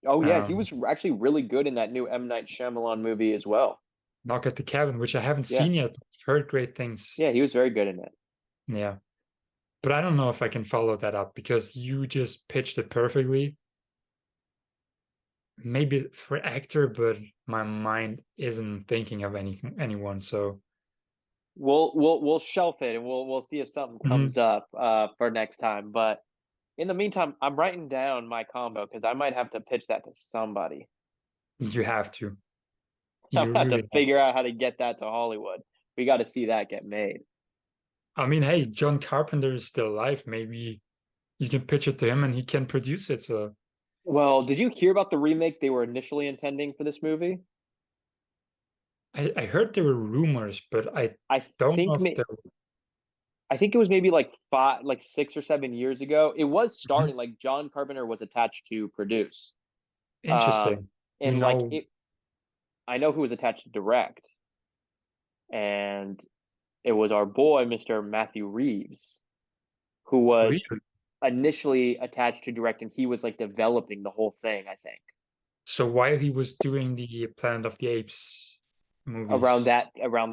Oh yeah, he Um, was actually really good in that new M. Night Shyamalan movie as well. Knock at the Cabin, which I haven't Yeah. seen yet, but I've heard great things. Yeah, he was very good in it. Yeah. But I don't know if I can follow that up because you just pitched it perfectly. Maybe for actor, but my mind isn't thinking of anyone. So We'll shelf it and we'll see if something mhm, comes up for next time. But in the meantime, I'm writing down my combo because I might have to pitch that to somebody. you have to. I'm You gonna have to really have. figure out how to get that to Hollywood. We got to see that get made. I mean, hey, John Carpenter is still alive. Maybe you can pitch it to him and he can produce it. So Well, did you hear about the remake they were initially intending for this movie? I heard there were rumors, but I I don't know think if they're I think it was maybe like 6 or 7 years ago. It was mhm, starting like John Carpenter was attached to produce. Um, interesting. You and like know, it, I know who was attached to direct, and it was our boy, Mr. Matthew Reeves, who really. was initially attached to direct, and he was like developing the whole thing, I think, So while he was doing the Planet of the Apes movies, around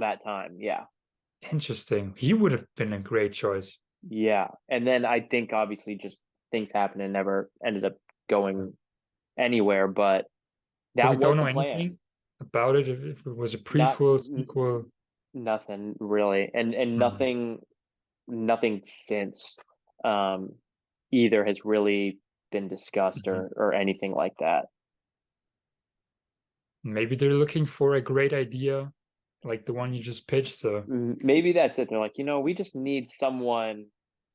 that time. Yeah. interesting. He would have been a great choice. Yeah. And then I think obviously just things happened and never ended up going anywhere, but But we that don't was know the plan. anything about it. If it was a Not prequel, sequel. nothing really. And Hmm. nothing since um either has really been discussed Mhm. or anything like that. Maybe they're looking for a great idea like the one you just pitched. So Maybe that's it. They're like, we just need someone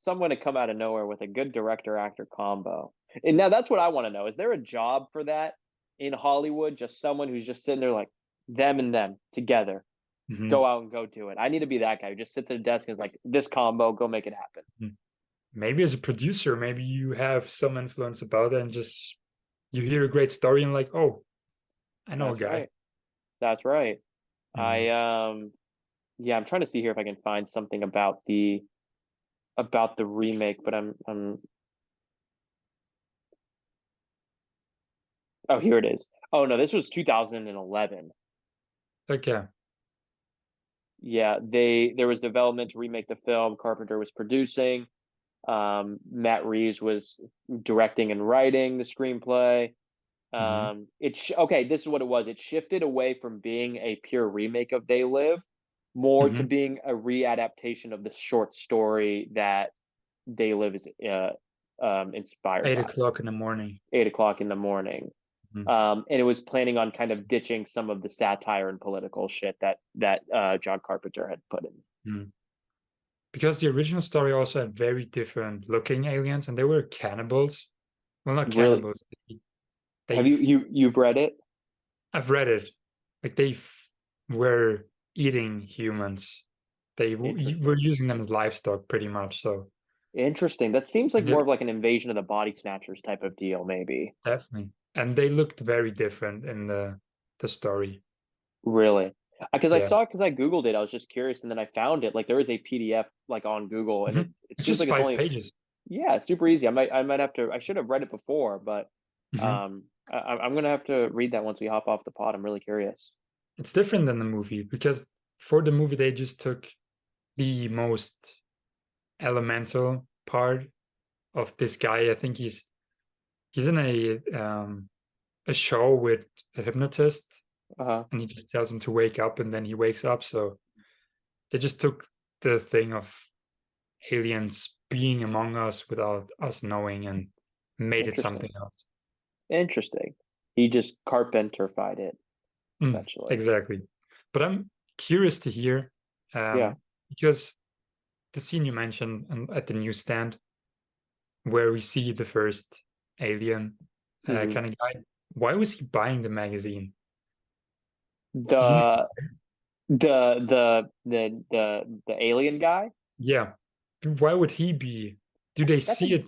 to come out of nowhere with a good director actor combo. And now that's what I want to know. Is there a job for that in Hollywood? Just someone who's just sitting there like them and them together. Go mhm. out and go do it. I need to be that guy who just sits at a desk and is like, this combo, go make it happen. Mhm. Maybe as a producer, maybe you have some influence about it and just you hear a great story and like, oh, I know a That's guy. right. That's right. I Mhm. Yeah, I'm trying to see here if I can find something about the remake, but I'm oh, here it is. Oh no, this was 2011. Okay. Yeah, there was development to remake the film. Carpenter was producing. Matt Reeves was directing and writing the screenplay. Hmm. Okay, this is what it was. It shifted away from being a pure remake of They Live more to Hmm. being a readaptation of the short story that They Live is inspired Eight by. o'clock in the morning. 8 o'clock in the morning. Mhm. And it was planning on kind of ditching some of the satire and political shit that John Carpenter had put in. Mhm. Because the original story also had very different looking aliens and they were cannibals. Well, not Really, cannibals. have They you've read it? I've read it. Like were eating humans. Were Interesting. using them as livestock pretty much. So Interesting. That seems like and more of like an invasion of the body snatchers type of deal, maybe. definitely. And they looked very different in the story. Really. Because I Yeah. saw it because I Googled it. I was just curious, and then I found it. Like there is a PDF like on Google, and it, Mhm. it It's seems just like it's five only pages. yeah, it's super easy. I might have to. I should have read it before, but Mhm. I'm gonna have to read that once we hop off the pod. I'm really curious. It's different than the movie because for the movie they just took the most elemental part of this guy. I think he's in a show with a hypnotist Uh-huh. and he just tells him to wake up and then he wakes up. So they just took the thing of aliens being among us without us knowing and made it Interesting. something else. Interesting. He just Carpenterified it, essentially. Exactly. But I'm curious to hear Yeah. because the scene you mentioned at the newsstand where we see the first alien Hmm. kind of guy, why was he buying the magazine? Do you The know? The alien guy. Yeah. Why would he be? Do they That's a see it?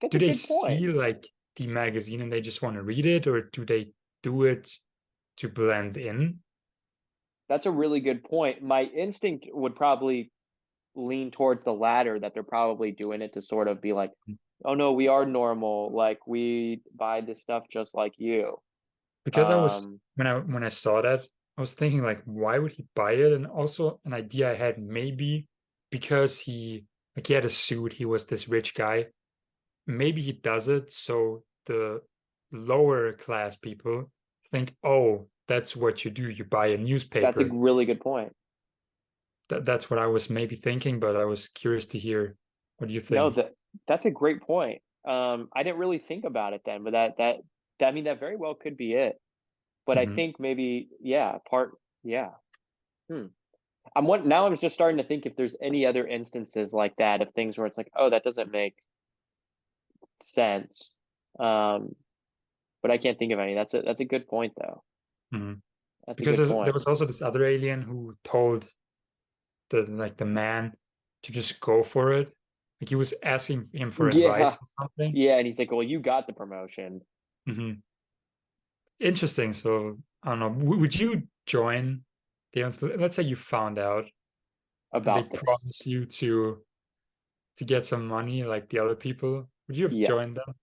that's Do a they good point. see like the magazine and they just want to read it, or do they do it to blend in? That's a really good point. My instinct would probably lean towards the latter, that they're probably doing it to sort of be like, oh no, we are normal. Like we buy this stuff just like you. Because I was Um, when I saw that, I was thinking like, why would he buy it? And also an idea I had, maybe because he had a suit, he was this rich guy. Maybe he does it so the lower class people think, oh, that's what you do. You buy a that's a newspaper. really good point. That's what I was maybe thinking, but I was curious to hear what do you No, think? that's a great point. I didn't really think about it then, but I mean that very well could be it. But I Mhm. think maybe, yeah, yeah. Hmm. Now I'm just starting to think if there's any other instances like that of things where it's like, oh, that doesn't make sense. Um, but I can't think of any. That's a good point though. Mhm. That's a Because good there point. was also this other alien who told the man to just go for it. Like he was asking him for advice Yeah. or something. Yeah, and he's like, "Well, you got the promotion." Hmm. Interesting. So I don't know. Would you join let's say you found out and they About this. promise you to get some money like the other people. Would you have Yeah. joined them?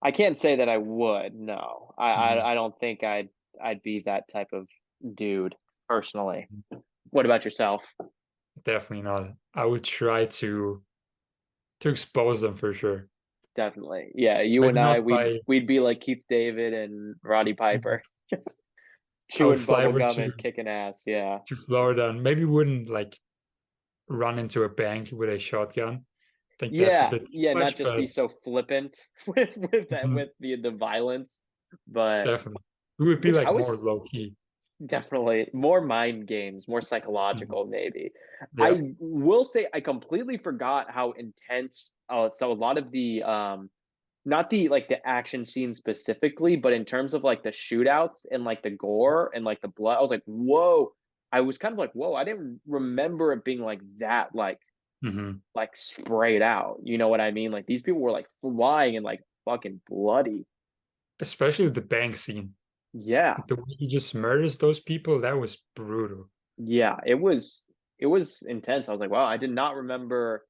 I can't say that I would. No. Hmm. I don't think I'd be that type of dude personally. What about yourself? Definitely not. I would try to expose them for sure. Definitely. Yeah, you Maybe and I, not we'd by we'd be like Keith David and Roddy Mhm. Piper, just I would chewing fly bubble over gum and kicking ass. Yeah. to Florida and maybe wouldn't like run into a bank with a shotgun. I think that's a Yeah, bit too yeah, not much, just be but so flippant with that mhm, with the violence, but definitely. We would be which I like more was low key. definitely more mind games, more Mhm. psychological maybe. Yeah. I will say I completely forgot how intense so a lot of the not the like the action scenes specifically, but in terms of like the shootouts and like the gore and like the blood, I was like, whoa. I was kind of like, whoa, I didn't remember it being like that, Hmm. like sprayed out. You know what I mean? Like these people were like flying and like fucking bloody. Especially the bank scene. Yeah. Like the way he just murders those people, that was brutal. Yeah. It was intense. I was like, wow, I did not remember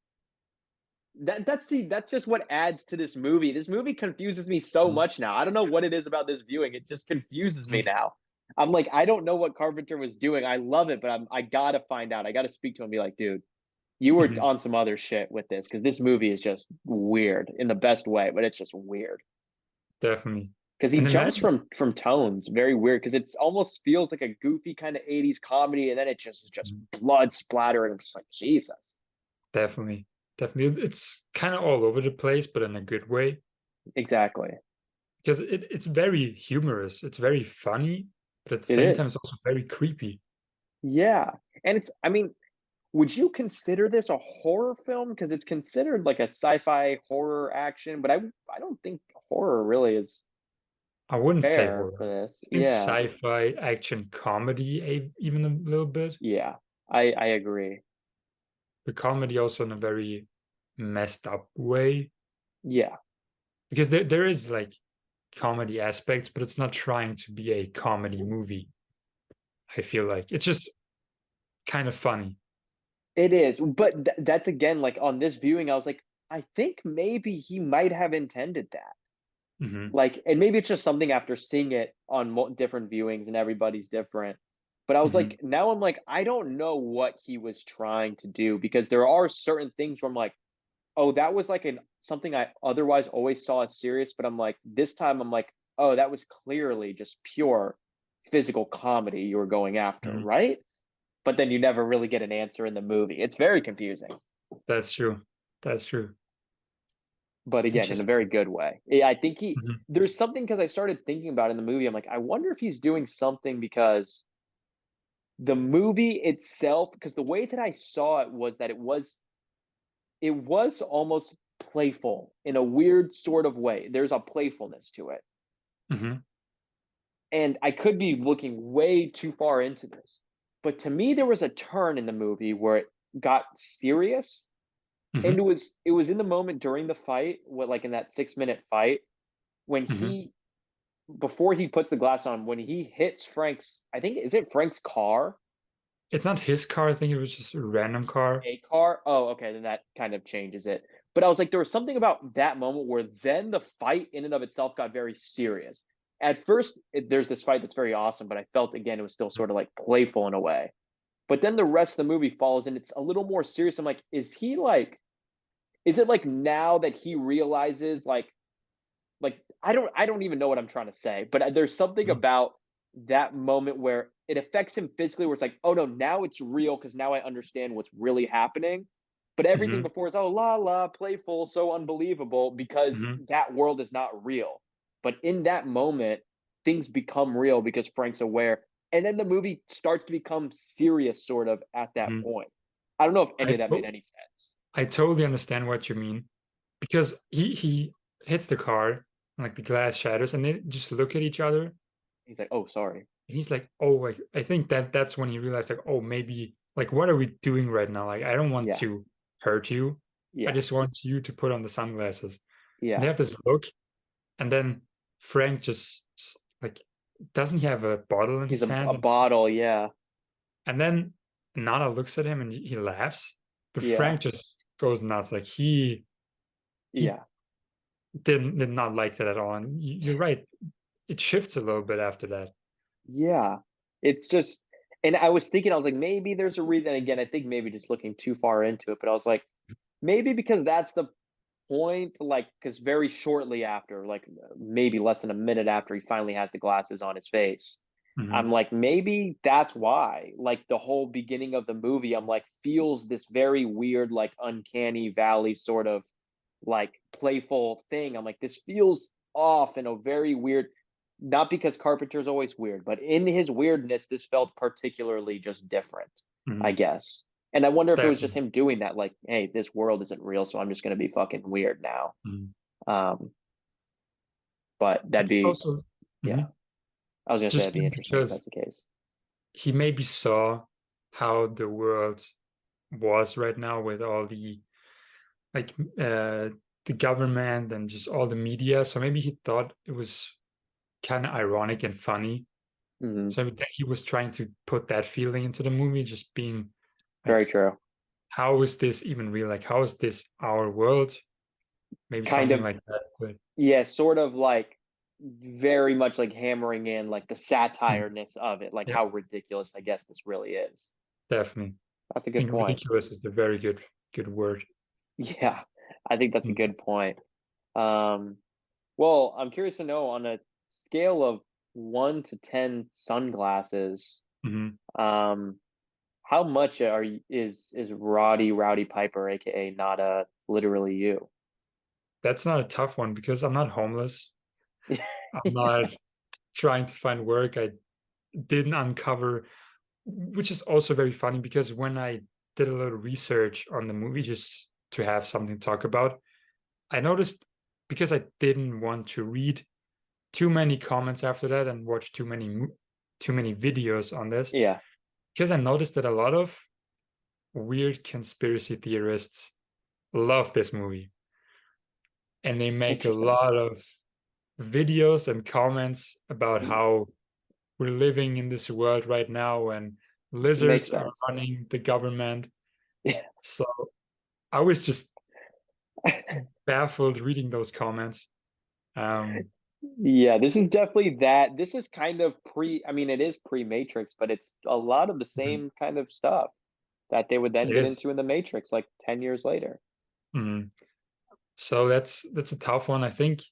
that's just what adds to this movie. This movie confuses me so Mhm. much now. I don't know what it is about this viewing. It just confuses me Mhm. now. I'm like, I don't know what Carpenter was doing. I love it, but I gotta find out. I gotta speak to him and be like, dude, you were Mhm. on some other shit with this because this movie is just weird in the best way, but it's just weird Definitely. because he And jumps imagine, from tones very weird because it's almost feels like a goofy kind of 80s comedy and then it just Mhm. blood splatter and I'm just like Jesus. Definitely. Definitely. It's kind of all over the place, but in a good way. Exactly. Because it's very humorous. It's very funny, but at the It same time, it's is. also very creepy. Yeah. And it's I mean, would you consider this a horror film? Because it's considered like a sci-fi horror action, but I don't think horror really is I wouldn't say fair horror. for this. I think Yeah. sci-fi, action, comedy, even a little bit. Yeah. I agree. The comedy also in a very messed up way. Yeah. Because there is like comedy aspects, but it's not trying to be a comedy movie. I feel like it's just kind of funny. It is. But that's again like on this viewing I was like I think maybe he might have intended that. Hmm. Like and maybe it's just something after seeing it on different viewings and everybody's different. But I was Hmm. like now I'm like I don't know what he was trying to do because there are certain things where I'm like oh, that was like an something I otherwise always saw as serious, but I'm like, this time I'm like, oh, that was clearly just pure physical comedy you were going after, Hmm. right? But then you never really get an answer in the movie. It's very confusing, That's true. That's true. but again, in a very Interesting. good way. I think Hmm. there's something because I started thinking about it in the movie. I'm like, I wonder if he's doing something because the movie itself, because the way that I saw it was that it was almost playful in a weird sort of way. There's a playfulness to it. Hmm. And I could be looking way too far into this. But to me, there was a turn in the movie where it got serious, and Hmm. it was in the moment during the fight, what like in that 6-minute fight when Hmm. he before he puts the glass on, when he hits Frank's, I think is it Frank's car? It's not his car. I think it was just a random car. A car? Oh, okay, then that kind of changes it. But I was like, there was something about that moment where then the fight in and of itself got very serious. At first, there's this fight that's very awesome, but I felt again it was still sort of like playful in a way. But then the rest of the movie follows and it's a little more serious. I'm like, is it like now that he realizes like I don't even know what I'm trying to say, but there's something Mhm. about that moment where it affects him physically where it's like, oh no, now it's real because now I understand what's really happening. But everything Mhm. before is oh la la, playful, so unbelievable because Mhm. that world is not real. But in that moment, things become real because Frank's aware. And then the movie starts to become serious sort of at that Mhm. point. I don't know if any I of that made to- any sense. I totally understand what you mean because he hits the car and like the glass shatters and they just look at each other and He's like, oh sorry. he's like, oh, I think that's when he realized like, oh, maybe like what are we doing right now? Like I don't want Yeah, to hurt you. I yeah, just want you to put on the sunglasses. And they yeah. have this look, and then Frank just like doesn't he have a bottle in He's his a hand? bottle, yeah. And then Nana looks at him and he laughs, but Yeah, Frank just goes nuts. Like he yeah, did not like that at all. And you're right, it shifts a little bit after that. yeah. It's just, and I was thinking, I was like, maybe there's a reason. Again, I think maybe just looking too far into it, but I was like, maybe because that's the point, like, because very shortly after, like maybe less than a minute after he finally has the glasses on his face, Hmm. I'm like, maybe that's why, like, the whole beginning of the movie, I'm like, feels this very weird, like, uncanny valley sort of like playful thing. I'm like, this feels off in a very weird, not because Carpenter's always weird, but in his weirdness, this felt particularly just different, I Hmm. guess. And I wonder if it was just Definitely. him doing that, like, hey, this world isn't real, so I'm just gonna be fucking weird now. Mhm. Um, but I that'd think be, also, yeah, mhm, I was gonna say just that'd be interesting if because that's the case. he maybe saw how the world was right now with all the like the government and just all the media. So maybe he thought it was kind of ironic and funny. Hmm. So that he was trying to put that feeling into the movie, just being Very like, true. how is this even real? Like, how is this our world? Maybe Kind something of, like that. But yeah, sort of like very much like hammering in like the mm, satireness of it, like yeah, how ridiculous I guess this really is. definitely. That's a I good think point. ridiculous is a very good word. Yeah, I think that's a Mm-hmm. good point. Um, well, I'm curious to know on a scale of 1 to 10 sunglasses, Mm-hmm. um, how much is Rowdy Piper, aka not literally you? That's not a tough one because I'm not homeless. I'm not trying to find work. I didn't uncover, which is also very funny because when I did a little research on the movie just to have something to talk about, I noticed because I didn't want to read too many comments after that and watch too many videos on this Yeah, because I noticed that a lot of weird conspiracy theorists love this movie and they make a interesting. lot of videos and comments about how we're living in this world right now and Makes lizards are sense. running the government. So I was just baffled reading those comments. Um, Yeah, this is definitely that. This is kind of I mean, it is pre-Matrix, but it's a lot of the mhm, same kind of stuff that they would then it get is. into in the Matrix like 10 years later. Mhm. So that's a tough one. I think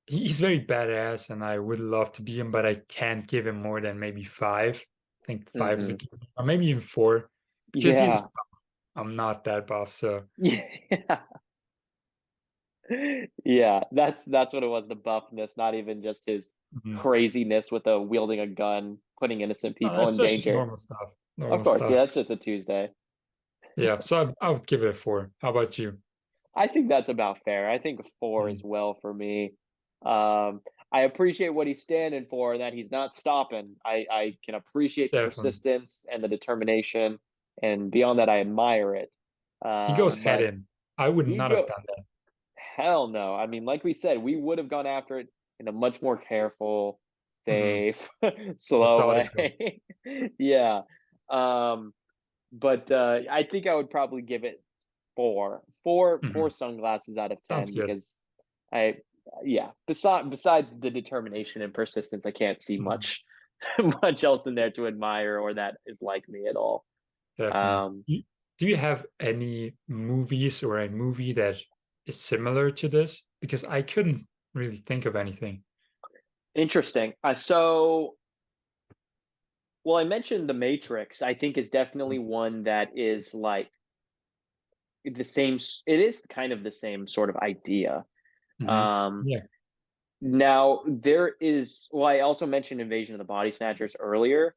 he's very badass, and I would love to be him, but I can't give him more than maybe five. I think five is a Hmm. good, or maybe even four, because he is. Yeah. I'm not that buff, so Yeah. Yeah, that's what it was, the buffness, not even just his mhm. craziness with a wielding a gun, putting innocent people in That's just danger. normal stuff. Of Normal course, yeah, stuff. that's just a Tuesday. Yeah, so I would give it a four. How about you? I think that's about fair. I think four is Mhm. well for me. Um, I appreciate what he's standing for, and that he's not stopping. I can appreciate the Definitely. persistence and the determination, and beyond that, I admire it. He goes head But in. I would he not have go done that. hell no. I mean, like we said, we would have gone after it in a much more careful, Mhm. safe, slow Methodical. way. Yeah. Um, but I think I would probably give it four Mhm. sunglasses out of Sounds 10 good. because I yeah. Besides the determination and persistence, I can't see Mhm. much much else in there to admire or that is like me at all. Definitely. Um, Do you have any movies or a movie that is similar to this? Because I couldn't really think of anything. Interesting. Well, I mentioned The Matrix. I think is definitely one that is like the same. It is kind of the same sort of idea. Hmm. Um, Yeah. Now there is. Well, I also mentioned Invasion of the Body Snatchers earlier.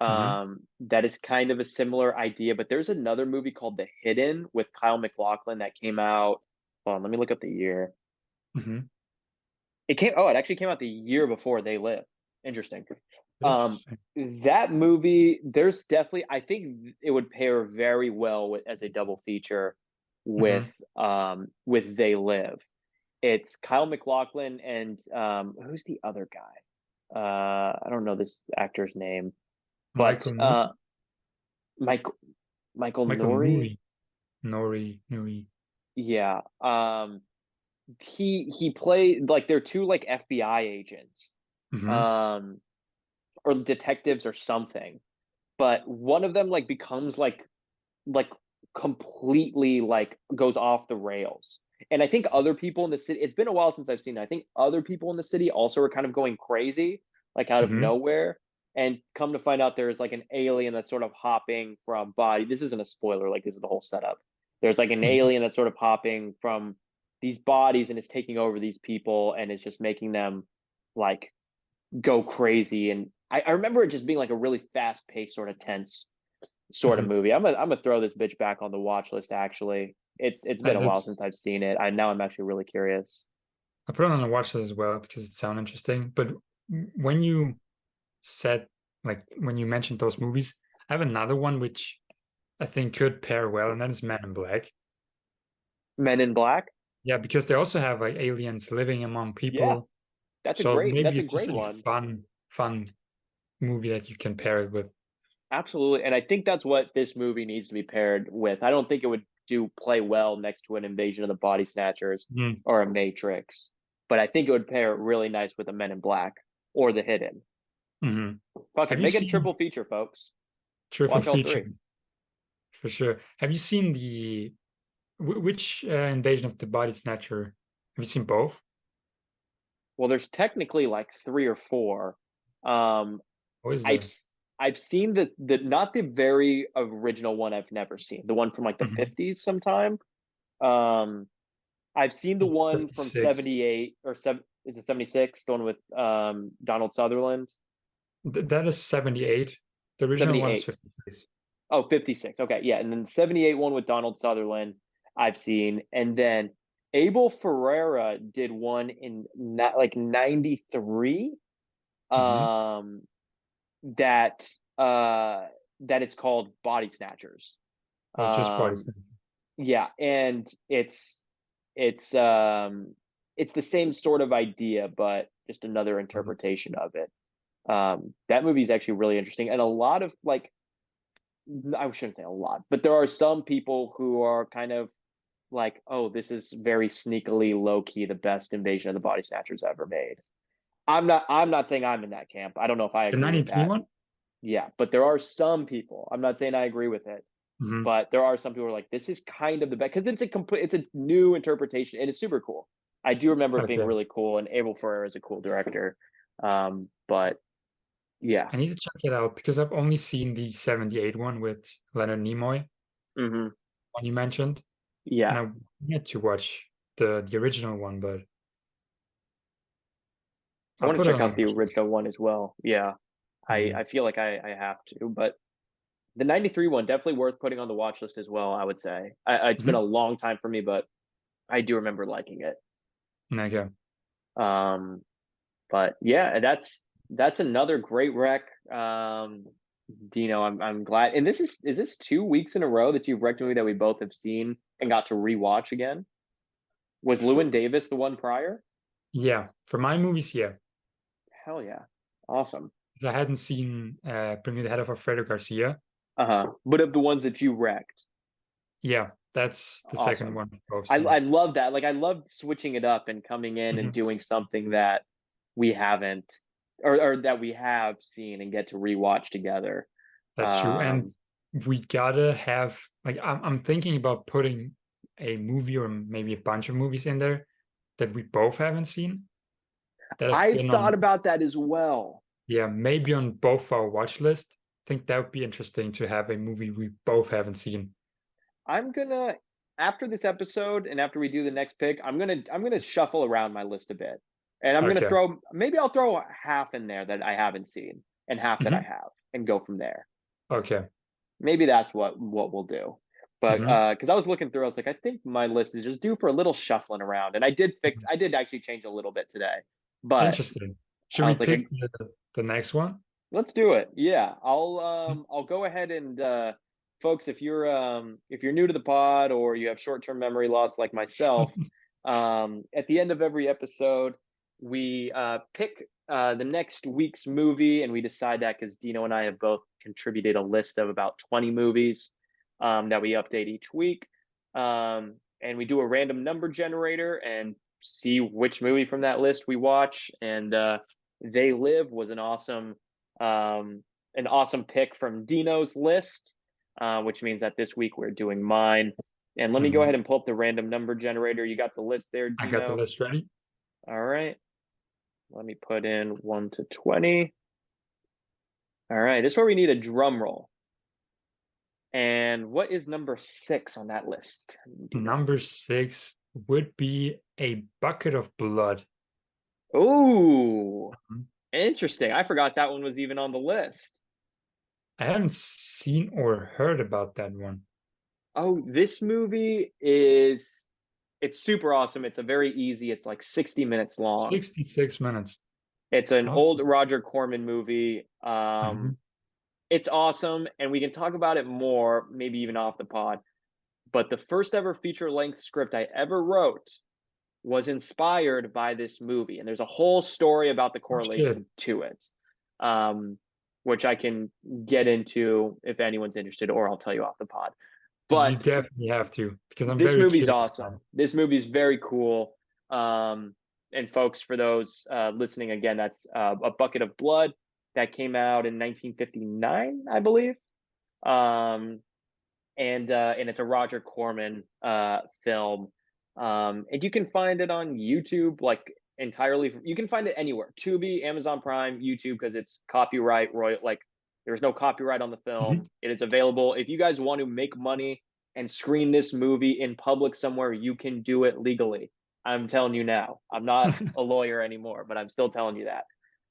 Hmm. That is kind of a similar idea, but there's another movie called The Hidden with Kyle MacLachlan that came out. Hold on, let me look up the year. Hmm. It came. Oh, it actually came out the year before They Live. Interesting. Um, Interesting. that movie, there's definitely. I think it would pair very well as a double feature Hmm. with They Live. It's Kyle MacLachlan and who's the other guy? I don't know this actor's name, but Michael Nuri. Michael Michael Michael Nori. Nuri. Nuri. Yeah. He played like they're two like FBI agents, Hmm. um, or detectives or something. But one of them like becomes like completely like goes off the rails. And I think other people in the city, it's been a while since I've seen it. I think other people in the city also are kind of going crazy, like out of Hmm. nowhere. And come to find out there's like an alien that's sort of hopping from body. This isn't a spoiler, like this is the whole setup. There's like an Hmm. alien that's sort of hopping from these bodies and is taking over these people and is just making them like go crazy. And I remember it just being like a really fast paced, sort of tense sort of Hmm. movie. I'm gonna throw this bitch back on the watch list. Actually, it's been a while That's since I've seen it. I'm actually really curious. I put it on the watch list as well because it sounds interesting. But when you said when you mentioned those movies, I have another one which I think could pair well, and that is Men in Black. Men in Black. Yeah, because they also have like aliens living among Yeah, people. So maybe that's a it's just great a one. fun movie that you can pair it with. Absolutely, and I think that's what this movie needs to be paired with. I don't think it would do play well next to an Invasion of the Body Snatchers Mm-hmm. or a Matrix, but I think it would pair really nice with a Men in Black or The Hidden. Mm-hmm. Fuck Have it, you make it a seen triple feature, folks. Triple Watch all Feature three. for sure? Have you seen which Invasion of the Body Snatcher? Have you seen both? Well, there's technically like three or four. Um, Or is I've there? I've seen the not the very original one. I've never seen the one from like the Mm-hmm. 50s sometime. Um, I've seen the one from 56. 78 or seven. Is it 76? The one with Donald Sutherland. That is 78. The original one is 78. 56. Oh, 56. Okay, yeah, and then the 78 one with Donald Sutherland. I've seen, and then Abel Ferreira did one in not like 93. Mm-hmm. Um, that uh that it's called Body Snatchers. Oh, just Body Um Snatcher. yeah, and it's it's the same sort of idea, but just another Mhm. interpretation of it. That movie is actually really interesting, and a lot of like I shouldn't say a lot, but there are some people who are kind of like, oh, this is very sneakily low key the best Invasion of the Body Snatchers ever made. I'm not saying I'm in that camp. I don't know if I The agree with 93 that. one? Yeah, but there are some people. I'm not saying I agree with it, Mm-hmm. but there are some people who are like, this is kind of the best because it's a new interpretation and it's super cool. I do remember it being Okay. really cool, and Abel Ferrara is a cool director. But yeah, I need to check it out because I've only seen the 78 one with Leonard Nimoy, hmm one you mentioned, and yeah, I wanted to watch the original one, but I I'll want to put it check on the out the watch list. original one as well. Yeah, Mhm. I feel like I have to, but the '93 one definitely worth putting on the watch list as well. I would say it's been a Mhm. long time for me, but I do remember liking it. Okay. Um, But yeah, that's another great rec. Dino, I'm glad. And is this 2 weeks in a row that you've recommended that we both have seen and got to rewatch again? Was For, Llewyn Davis the one prior? yeah, for my movies, yeah. Hell yeah. Awesome. I hadn't seen Bring Me the Head of Alfredo Garcia. Uh-huh. But of the ones that you wrecked, Yeah, that's the second awesome. one I've both I seen. love that. Like I love switching it up and coming in and Mhm. doing something that we haven't or that we have seen and get to rewatch together. That's true. And Um, we gotta have like I'm thinking about putting a movie or maybe a bunch of movies in there that we both haven't seen that have I've been thought on, about that as well. yeah, maybe on both our watch list. I think that would be interesting to have a movie we both haven't seen. I'm gonna after this episode and after we do the next pick, I'm gonna shuffle around my list a bit. And I'm gonna Okay. throw maybe I'll throw half in there that I haven't seen and half that I Hmm. have and go from there. Okay. Maybe that's what we'll do. But Hmm. because I was looking through, I was like, I think my list is just due for a little shuffling around. And I did actually change a little bit today. But Interesting. Should I we was like, pick the next one? let's do it. Yeah. I'll go ahead and folks, if you're new to the pod or you have short-term memory loss like myself, at the end of every episode, we pick the next week's movie, and we decide that because Dino and I have both contributed a list of about 20 movies that we update each week. And we do a random number generator and see which movie from that list we watch. And They Live was an awesome pick from Dino's list, which means that this week we're doing mine. And let me go Hmm. ahead and pull up the random number generator. You got the list there, I got the Dino? list ready. All right. Let me put in 1 to 20. All right. This is where we need a drum roll. And what is number 6 on that list, Dino? Number 6 would be A Bucket of Blood. Ooh, Mhm. interesting. I forgot that one was even on the list. I haven't seen or heard about that one. Oh, this movie is it's super awesome. It's a very easy. It's like 60 minutes long. 66 minutes. It's an old Awesome. Roger Corman movie. Mhm. It's awesome, and we can talk about it more, maybe even off the pod. But the first ever feature length script I ever wrote was inspired by this movie, and there's a whole story about the Oh, shit. correlation to it, um, which I can get into if anyone's interested, or I'll tell you off the pod. You But definitely have to, because I'm this very movie's curious awesome. now. This movie's very cool. And folks, for those listening again, that's A Bucket of Blood that came out in 1959, I believe. Um, and it's a Roger Corman film. And you can find it on YouTube, like entirely. You can find it anywhere: Tubi, Amazon Prime, YouTube, because it's copyright royal. Like there's no copyright on the Mhm. film. It is available. If you guys want to make money and screen this movie in public somewhere, you can do it legally. I'm telling you now. I'm not a lawyer anymore, but I'm still telling you that.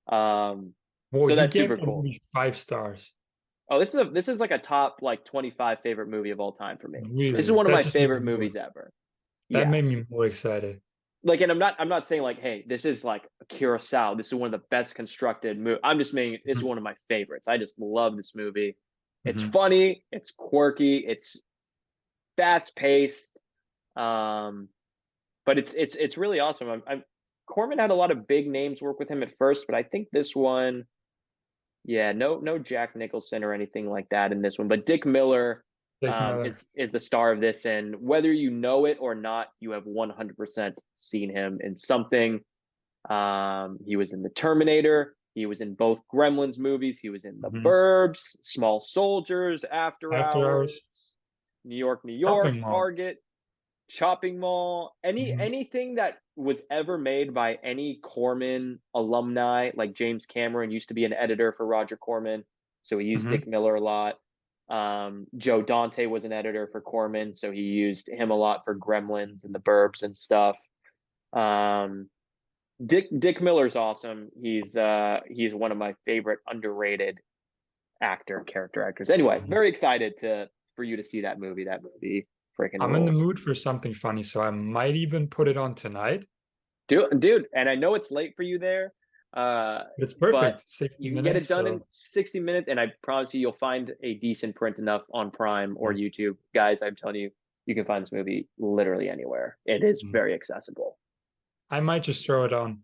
Well, So you that's gave super that cool. movie 5 stars. Oh, this is like a top like 25 favorite movie of all time for me. This is Really? one of That my just made favorite me more. movies ever. That Yeah. made me more excited. Like, and I'm not saying like, hey, this is like a Kurosawa. This is one of the best constructed movie. I'm just saying it's Mhm. one of my favorites. I just love this movie. It's Mhm. funny, it's quirky, it's fast paced. Um, but it's really awesome. Corman had a lot of big names work with him at first, but I think this one, yeah, no Jack Nicholson or anything like that in this one. But Dick Miller Dick Miller. is the star of this, and whether you know it or not, you have 100% seen him in something. He was in the Terminator. He was in both Gremlins movies. He was in The Mhm. Burbs, Small Soldiers, After After Hours, Hours. New York, Shopping Mall. Target, Chopping Mall, Mhm. anything that was ever made by any Corman alumni, like James Cameron used to be an editor for Roger Corman, so he used Mhm. Dick Miller a lot. Joe Dante was an editor for Corman, so he used him a lot for Gremlins and The Burbs and stuff. Um, Dick Miller's awesome. He's one of my favorite underrated character actors. Anyway, Mhm. very excited to for you to see that movie. That movie freaking I'm in the rules. mood for something funny, so I might even put it on tonight. Dude, and I know it's late for you there, It's But perfect. 60 you can get it minutes. done in So 60 minutes, and I promise you, you'll find a decent print enough on Prime or mm, YouTube. Guys, I'm telling you, you can find this movie literally anywhere. It is mm. very accessible. I might just throw it on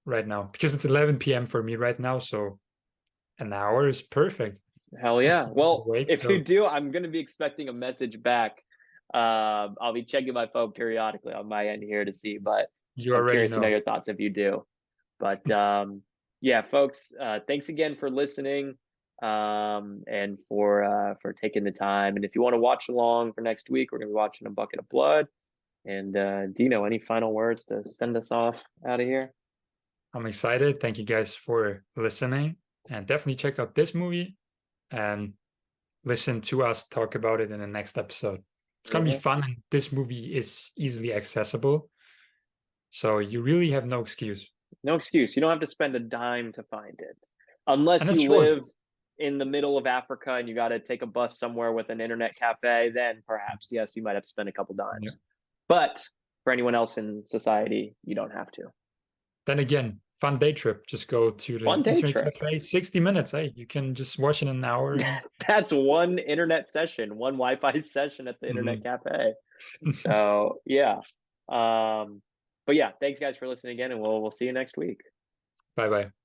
right now because it's 11 p.m. for me right now. So an hour is perfect. Hell I'm yeah. still Well, awake. if you So do, I'm going to be expecting a message back. I'll be checking my phone periodically on my end here to see, but you I'm already curious to know know. your thoughts if you do. But yeah, folks, thanks again for listening, and for taking the time. And if you want to watch along for next week, we're gonna be watching A Bucket of Blood. And Dino, any final words to send us off out of here? I'm excited. Thank you guys for listening. And definitely check out this movie and listen to us talk about it in the next episode. It's going to be Yeah, fun. And this movie is easily accessible. So you really have no excuse. no excuse. You don't have to spend a dime to find it, And unless it's you short. live in the middle of Africa and you got to take a bus somewhere with an internet cafe. Then perhaps yes, you might have to spend a couple Yeah. dimes. But for anyone else in society, you don't have to. Then again, fun day trip. Just go to the Fun day internet trip. cafe, 60 minutes. Hey, you can just watch in an hour. And That's one internet session, one Wi-Fi session at the internet Mhm. cafe. So yeah. But yeah, thanks guys for listening again, and we'll see you next week. Bye bye.